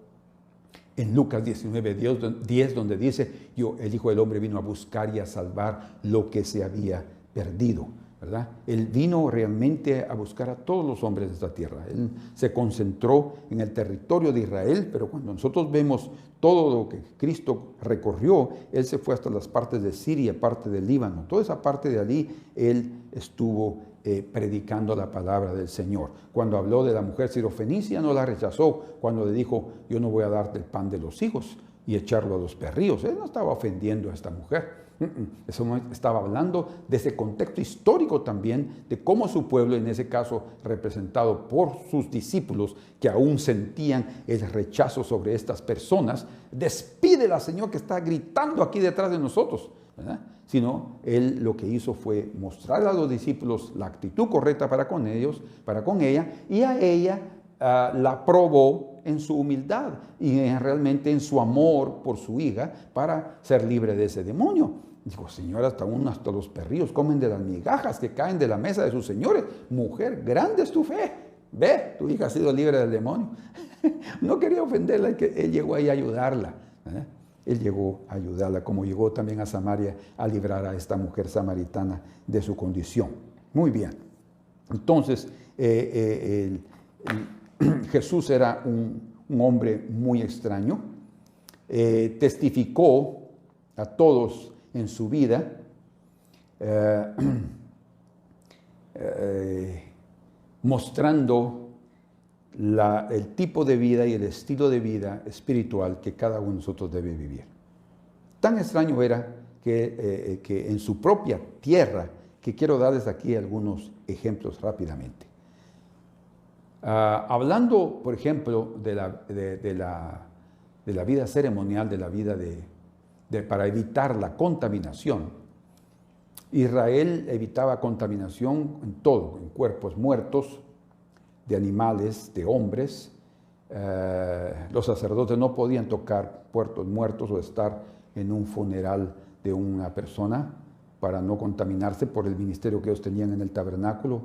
en Lucas 19:10, donde dice, el Hijo del Hombre vino a buscar y a salvar lo que se había perdido, ¿verdad? Él vino realmente a buscar a todos los hombres de esta tierra. Él se concentró en el territorio de Israel, pero cuando nosotros vemos todo lo que Cristo recorrió, Él se fue hasta las partes de Siria, parte del Líbano. Toda esa parte de allí, Él estuvo predicando la palabra del Señor. Cuando habló de la mujer sirofenicia, no la rechazó. Cuando le dijo, yo no voy a darte el pan de los hijos y echarlo a los perrillos, él no estaba ofendiendo a esta mujer. Eso estaba hablando de ese contexto histórico también, de cómo su pueblo, en ese caso representado por sus discípulos, que aún sentían el rechazo sobre estas personas, despídela, Señor, que está gritando aquí detrás de nosotros, ¿verdad? Sino él lo que hizo fue mostrarle a los discípulos la actitud correcta para con ellos, para con ella, y a ella la probó en su humildad y realmente en su amor por su hija para ser libre de ese demonio. Dijo, Señor, hasta los perrillos comen de las migajas que caen de la mesa de sus señores. Mujer, grande es tu fe. Ve, tu hija ha sido libre del demonio. No quería ofenderla, él llegó ahí a ayudarla. Él llegó a ayudarla, como llegó también a Samaria a librar a esta mujer samaritana de su condición. Muy bien. Entonces, Jesús era un hombre muy extraño. Testificó a todos en su vida. Mostrando el tipo de vida y el estilo de vida espiritual que cada uno de nosotros debe vivir. Tan extraño era que en su propia tierra, que quiero darles aquí algunos ejemplos rápidamente. Hablando, por ejemplo, de la vida ceremonial, de la vida para evitar la contaminación, Israel evitaba contaminación en todo, en cuerpos muertos, de animales, de hombres. Los sacerdotes no podían tocar cuerpos muertos o estar en un funeral de una persona para no contaminarse por el ministerio que ellos tenían en el tabernáculo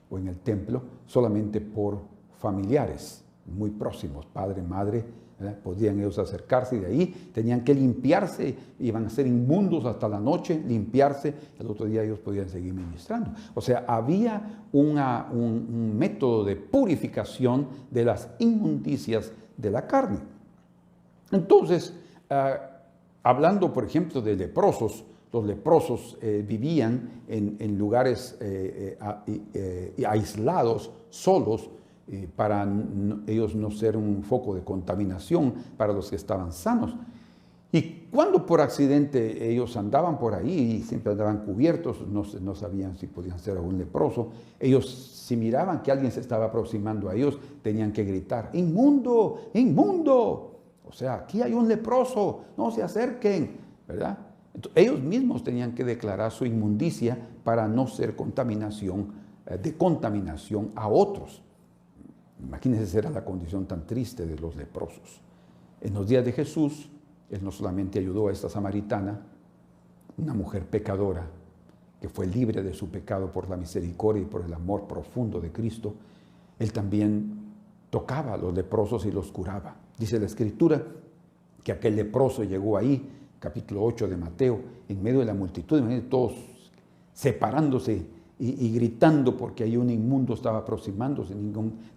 o en el templo, solamente por familiares muy próximos, padre, madre, ¿verdad? Podían ellos acercarse y de ahí tenían que limpiarse, iban a ser inmundos hasta la noche, limpiarse, el otro día ellos podían seguir ministrando. O sea, había un método de purificación de las inmundicias de la carne. Entonces, hablando, por ejemplo, de leprosos, los leprosos vivían en lugares aislados, solos, para ellos no ser un foco de contaminación para los que estaban sanos. Y cuando por accidente ellos andaban por ahí y siempre andaban cubiertos, no sabían si podían ser algún leproso, ellos si miraban que alguien se estaba aproximando a ellos, tenían que gritar, ¡inmundo! ¡Inmundo! O sea, aquí hay un leproso, no se acerquen, ¿verdad? Entonces, ellos mismos tenían que declarar su inmundicia para no ser contaminación a otros. Imagínense, esa era la condición tan triste de los leprosos. En los días de Jesús, Él no solamente ayudó a esta samaritana, una mujer pecadora, que fue libre de su pecado por la misericordia y por el amor profundo de Cristo, Él también tocaba a los leprosos y los curaba. Dice la Escritura que aquel leproso llegó ahí, capítulo 8 de Mateo, en medio de la multitud, todos separándose y gritando porque ahí un inmundo estaba aproximándose,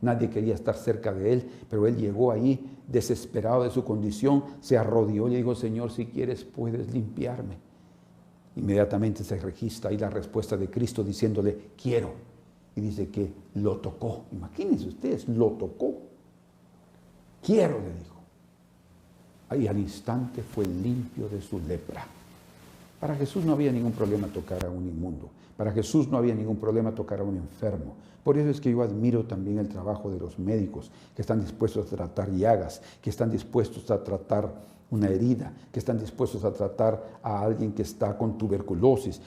nadie quería estar cerca de él, pero él llegó ahí desesperado de su condición, se arrodilló y le dijo, Señor, si quieres puedes limpiarme. Inmediatamente se registra ahí la respuesta de Cristo diciéndole, quiero. Y dice que lo tocó. Imagínense ustedes, lo tocó. Quiero, le dijo. Ahí al instante fue limpio de su lepra. Para Jesús no había ningún problema tocar a un inmundo. Para Jesús no había ningún problema tocar a un enfermo. Por eso es que yo admiro también el trabajo de los médicos que están dispuestos a tratar llagas, que están dispuestos a tratar una herida, que están dispuestos a tratar a alguien que está con tuberculosis.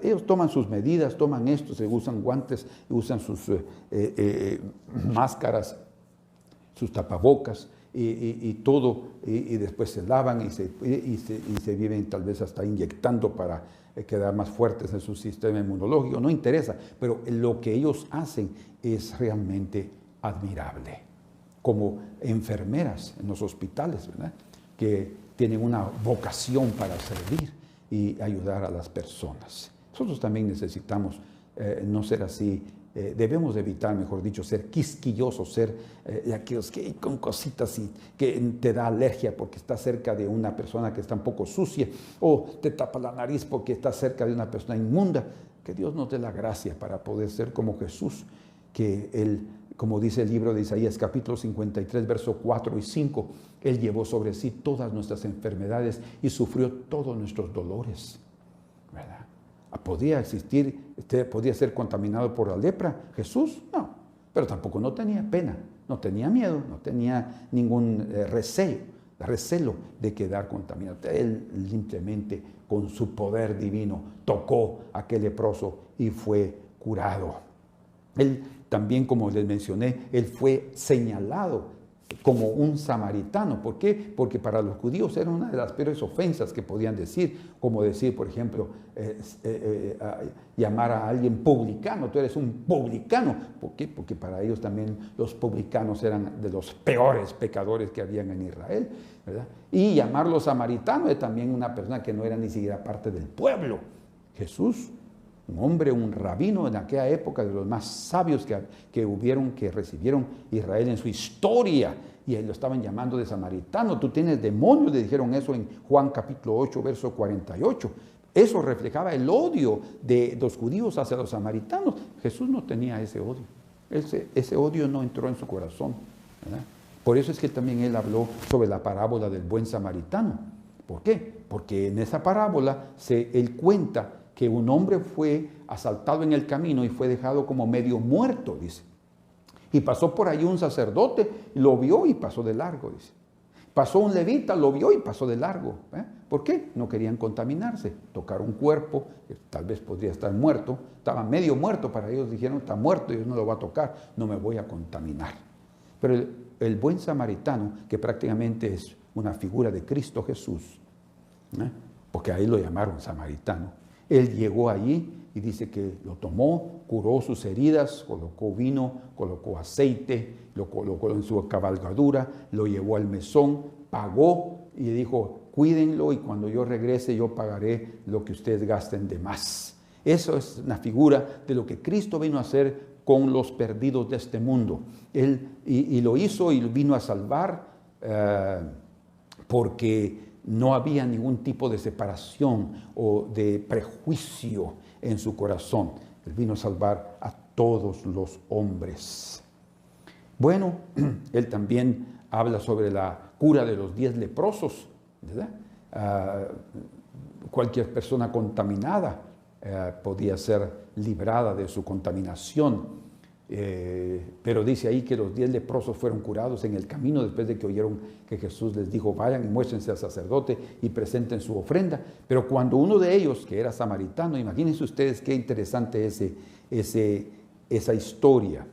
Ellos toman sus medidas, toman esto, se usan guantes, usan sus máscaras, sus tapabocas y todo, y después se lavan y se viven tal vez hasta inyectando para quedar más fuertes en su sistema inmunológico, no interesa, pero lo que ellos hacen es realmente admirable. Como enfermeras en los hospitales, ¿verdad?, que tienen una vocación para servir y ayudar a las personas. Nosotros también necesitamos no ser así. Debemos evitar, mejor dicho, ser quisquillosos, ser aquellos que con cositas y que te da alergia porque está cerca de una persona que está un poco sucia, o te tapa la nariz porque está cerca de una persona inmunda. Que Dios nos dé la gracia para poder ser como Jesús, que Él, como dice el libro de Isaías capítulo 53, versos 4 y 5, Él llevó sobre sí todas nuestras enfermedades y sufrió todos nuestros dolores, ¿verdad? ¿Podía ser contaminado por la lepra? Jesús, no, pero tampoco no tenía pena, no tenía miedo, no tenía ningún recelo de quedar contaminado. Él simplemente con su poder divino tocó a aquel leproso y fue curado. Él también, como les mencioné, él fue señalado como un samaritano. ¿Por qué? Porque para los judíos era una de las peores ofensas que podían decir, como decir, por ejemplo, llamar a alguien publicano. Tú eres un publicano. ¿Por qué? Porque para ellos también los publicanos eran de los peores pecadores que habían en Israel, ¿verdad? Y llamarlo samaritano es también una persona que no era ni siquiera parte del pueblo. Jesús, un hombre, un rabino en aquella época, de los más sabios que recibieron Israel en su historia, y lo estaban llamando de samaritano. Tú tienes demonios, le dijeron eso en Juan capítulo 8, verso 48. Eso reflejaba el odio de los judíos hacia los samaritanos. Jesús no tenía ese odio. ese odio no entró en su corazón, ¿verdad? Por eso es que también él habló sobre la parábola del buen samaritano. ¿Por qué? Porque en esa parábola él cuenta que un hombre fue asaltado en el camino y fue dejado como medio muerto, dice. Y pasó por ahí un sacerdote, lo vio y pasó de largo, dice. Pasó un levita, lo vio y pasó de largo. ¿Por qué? No querían contaminarse. Tocar un cuerpo, que tal vez podría estar muerto, estaba medio muerto, para ellos dijeron, está muerto, yo no lo voy a tocar, no me voy a contaminar. Pero el buen samaritano, que prácticamente es una figura de Cristo Jesús, porque ahí lo llamaron samaritano, él llegó allí y dice que lo tomó, curó sus heridas, colocó vino, colocó aceite, lo colocó en su cabalgadura, lo llevó al mesón, pagó y dijo, cuídenlo y cuando yo regrese yo pagaré lo que ustedes gasten de más. Eso es una figura de lo que Cristo vino a hacer con los perdidos de este mundo. Él y lo hizo y vino a salvar porque no había ningún tipo de separación o de prejuicio en su corazón. Él vino a salvar a todos los hombres. Bueno, él también habla sobre la cura de los 10 leprosos, ¿verdad? Cualquier persona contaminada podía ser librada de su contaminación. Pero dice ahí que los 10 leprosos fueron curados en el camino después de que oyeron que Jesús les dijo, vayan y muéstrense al sacerdote y presenten su ofrenda. Pero cuando uno de ellos, que era samaritano, imagínense ustedes qué interesante esa historia,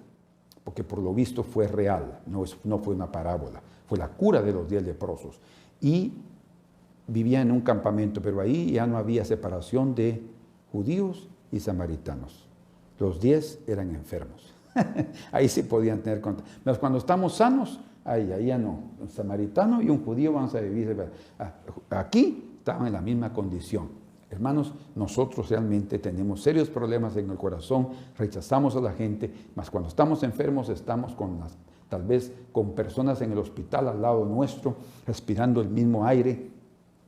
porque por lo visto fue real, no fue una parábola, fue la cura de los 10 leprosos. Y vivía en un campamento, pero ahí ya no había separación de judíos y samaritanos. Los 10 eran enfermos. Ahí sí podían tener contacto. Pero cuando estamos sanos, ahí ya no. Un samaritano y un judío van a vivir. Aquí estaban en la misma condición. Hermanos, nosotros realmente tenemos serios problemas en el corazón, rechazamos a la gente, mas cuando estamos enfermos estamos tal vez con personas en el hospital al lado nuestro, respirando el mismo aire,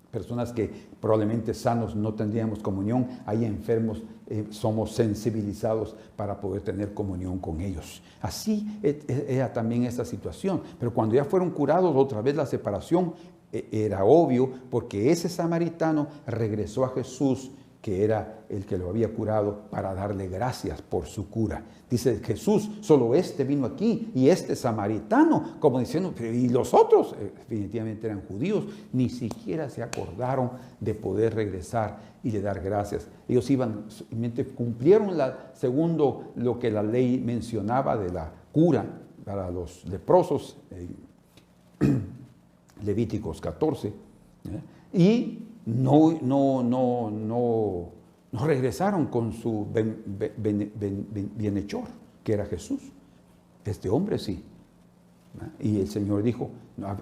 personas que probablemente sanos no tendríamos comunión, hay enfermos, somos sensibilizados para poder tener comunión con ellos. Así era también esta situación, pero cuando ya fueron curados, otra vez la separación era obvio, porque ese samaritano regresó a Jesús, que era el que lo había curado, para darle gracias por su cura. Dice Jesús, solo este vino aquí y este samaritano, como diciendo, y los otros definitivamente eran judíos, ni siquiera se acordaron de poder regresar y de dar gracias. Ellos cumplieron segundo lo que la ley mencionaba de la cura para los leprosos, Levíticos 14, y no regresaron con su bienhechor, que era Jesús. Este hombre sí. Y el Señor dijo,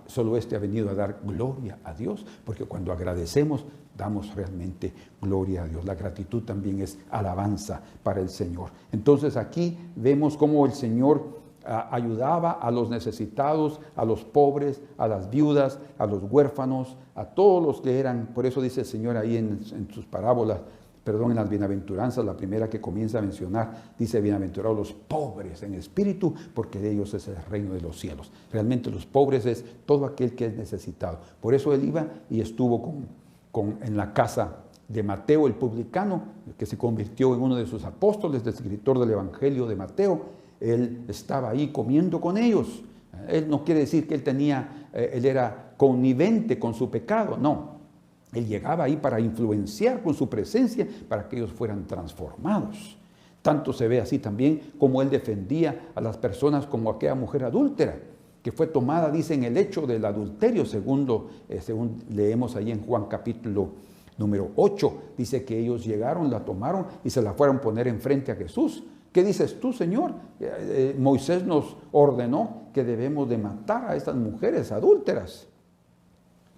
solo este ha venido a dar gloria a Dios, porque cuando agradecemos, damos realmente gloria a Dios. La gratitud también es alabanza para el Señor. Entonces aquí vemos cómo el Señor ayudaba a los necesitados, a los pobres, a las viudas, a los huérfanos, a todos los que eran. Por eso dice el Señor ahí en sus parábolas, en las bienaventuranzas, la primera que comienza a mencionar, dice, bienaventurados los pobres en espíritu, porque de ellos es el reino de los cielos. Realmente los pobres es todo aquel que es necesitado. Por eso él iba y estuvo en la casa de Mateo, el publicano, que se convirtió en uno de sus apóstoles, el escritor del Evangelio de Mateo. Él estaba ahí comiendo con ellos. Él no quiere decir que él era connivente con su pecado, no. Él llegaba ahí para influenciar con su presencia para que ellos fueran transformados. Tanto se ve así también como él defendía a las personas como aquella mujer adúltera, que fue tomada, dice, en el hecho del adulterio, según leemos ahí en Juan capítulo número 8. Dice que ellos llegaron, la tomaron y se la fueron a poner enfrente a Jesús. ¿Qué dices tú, Señor? Moisés nos ordenó que debemos de matar a estas mujeres adúlteras.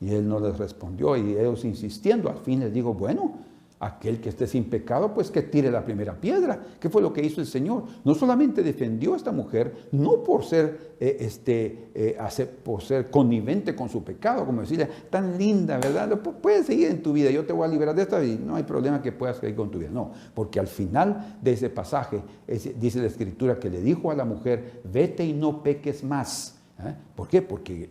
Y él no les respondió, y ellos insistiendo, al fin les digo, bueno, aquel que esté sin pecado, pues que tire la primera piedra. ¿Qué fue lo que hizo el Señor? No solamente defendió a esta mujer, no por ser, por ser connivente con su pecado, como decirle, tan linda, ¿verdad? Puedes seguir en tu vida, yo te voy a liberar de esta y no hay problema que puedas seguir con tu vida. No, porque al final de ese pasaje dice la Escritura que le dijo a la mujer, vete y no peques más. ¿Por qué? Porque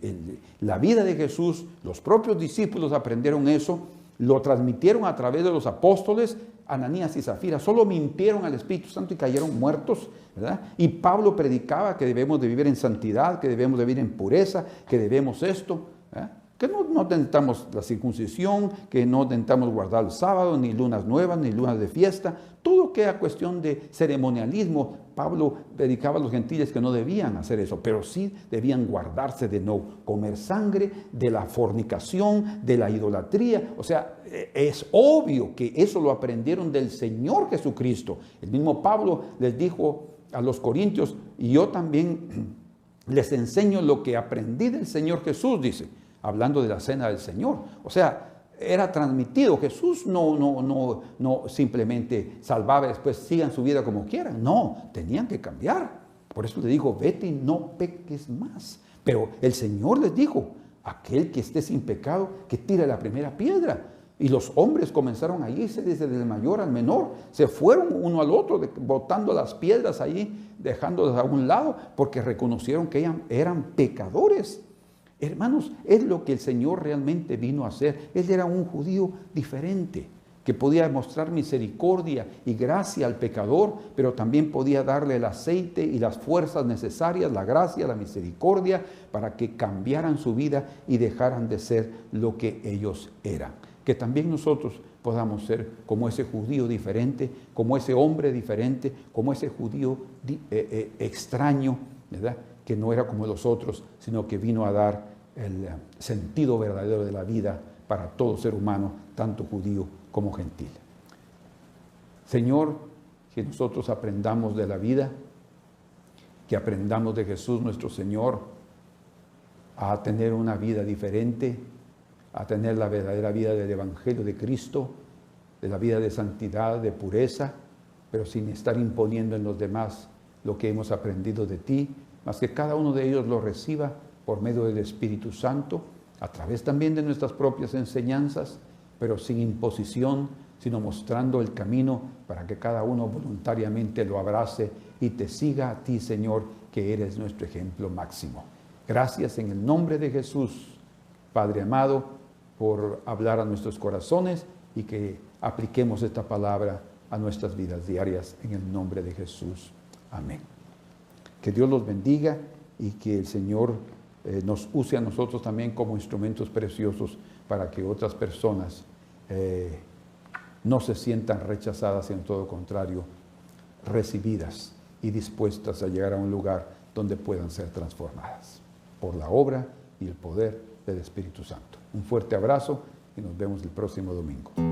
la vida de Jesús, los propios discípulos aprendieron eso, lo transmitieron a través de los apóstoles. Ananías y Zafira solo mintieron al Espíritu Santo y cayeron muertos, ¿verdad? Y Pablo predicaba que debemos de vivir en santidad, que debemos de vivir en pureza, que debemos esto, ¿verdad? Que no necesitamos la circuncisión, que no necesitamos guardar el sábado, ni lunas nuevas, ni lunas de fiesta. Todo queda cuestión de ceremonialismo. Pablo predicaba a los gentiles que no debían hacer eso, pero sí debían guardarse de no comer sangre, de la fornicación, de la idolatría. O sea, es obvio que eso lo aprendieron del Señor Jesucristo. El mismo Pablo les dijo a los corintios, y yo también les enseño lo que aprendí del Señor Jesús, dice, hablando de la cena del Señor. O sea, era transmitido. Jesús no simplemente salvaba y después sigan su vida como quieran. No, tenían que cambiar. Por eso le dijo, vete y no peques más. Pero el Señor les dijo, aquel que esté sin pecado, que tire la primera piedra. Y los hombres comenzaron a irse desde el mayor al menor. Se fueron uno al otro, botando las piedras allí, dejándolas a un lado, porque reconocieron que eran pecadores. Hermanos, es lo que el Señor realmente vino a hacer. Él era un judío diferente, que podía mostrar misericordia y gracia al pecador, pero también podía darle el aceite y las fuerzas necesarias, la gracia, la misericordia, para que cambiaran su vida y dejaran de ser lo que ellos eran. Que también nosotros podamos ser como ese judío diferente, como ese hombre diferente, como ese judío extraño, ¿verdad? Que no era como los otros, sino que vino a dar el sentido verdadero de la vida para todo ser humano, tanto judío como gentil. Señor, que nosotros aprendamos de la vida, que aprendamos de Jesús nuestro Señor a tener una vida diferente, a tener la verdadera vida del Evangelio de Cristo, de la vida de santidad, de pureza, pero sin estar imponiendo en los demás lo que hemos aprendido de ti, más que cada uno de ellos lo reciba por medio del Espíritu Santo, a través también de nuestras propias enseñanzas, pero sin imposición, sino mostrando el camino para que cada uno voluntariamente lo abrace y te siga a ti, Señor, que eres nuestro ejemplo máximo. Gracias en el nombre de Jesús, Padre amado, por hablar a nuestros corazones y que apliquemos esta palabra a nuestras vidas diarias en el nombre de Jesús. Amén. Que Dios los bendiga y que el Señor nos use a nosotros también como instrumentos preciosos para que otras personas no se sientan rechazadas, sino todo lo contrario, recibidas y dispuestas a llegar a un lugar donde puedan ser transformadas por la obra y el poder del Espíritu Santo. Un fuerte abrazo y nos vemos el próximo domingo.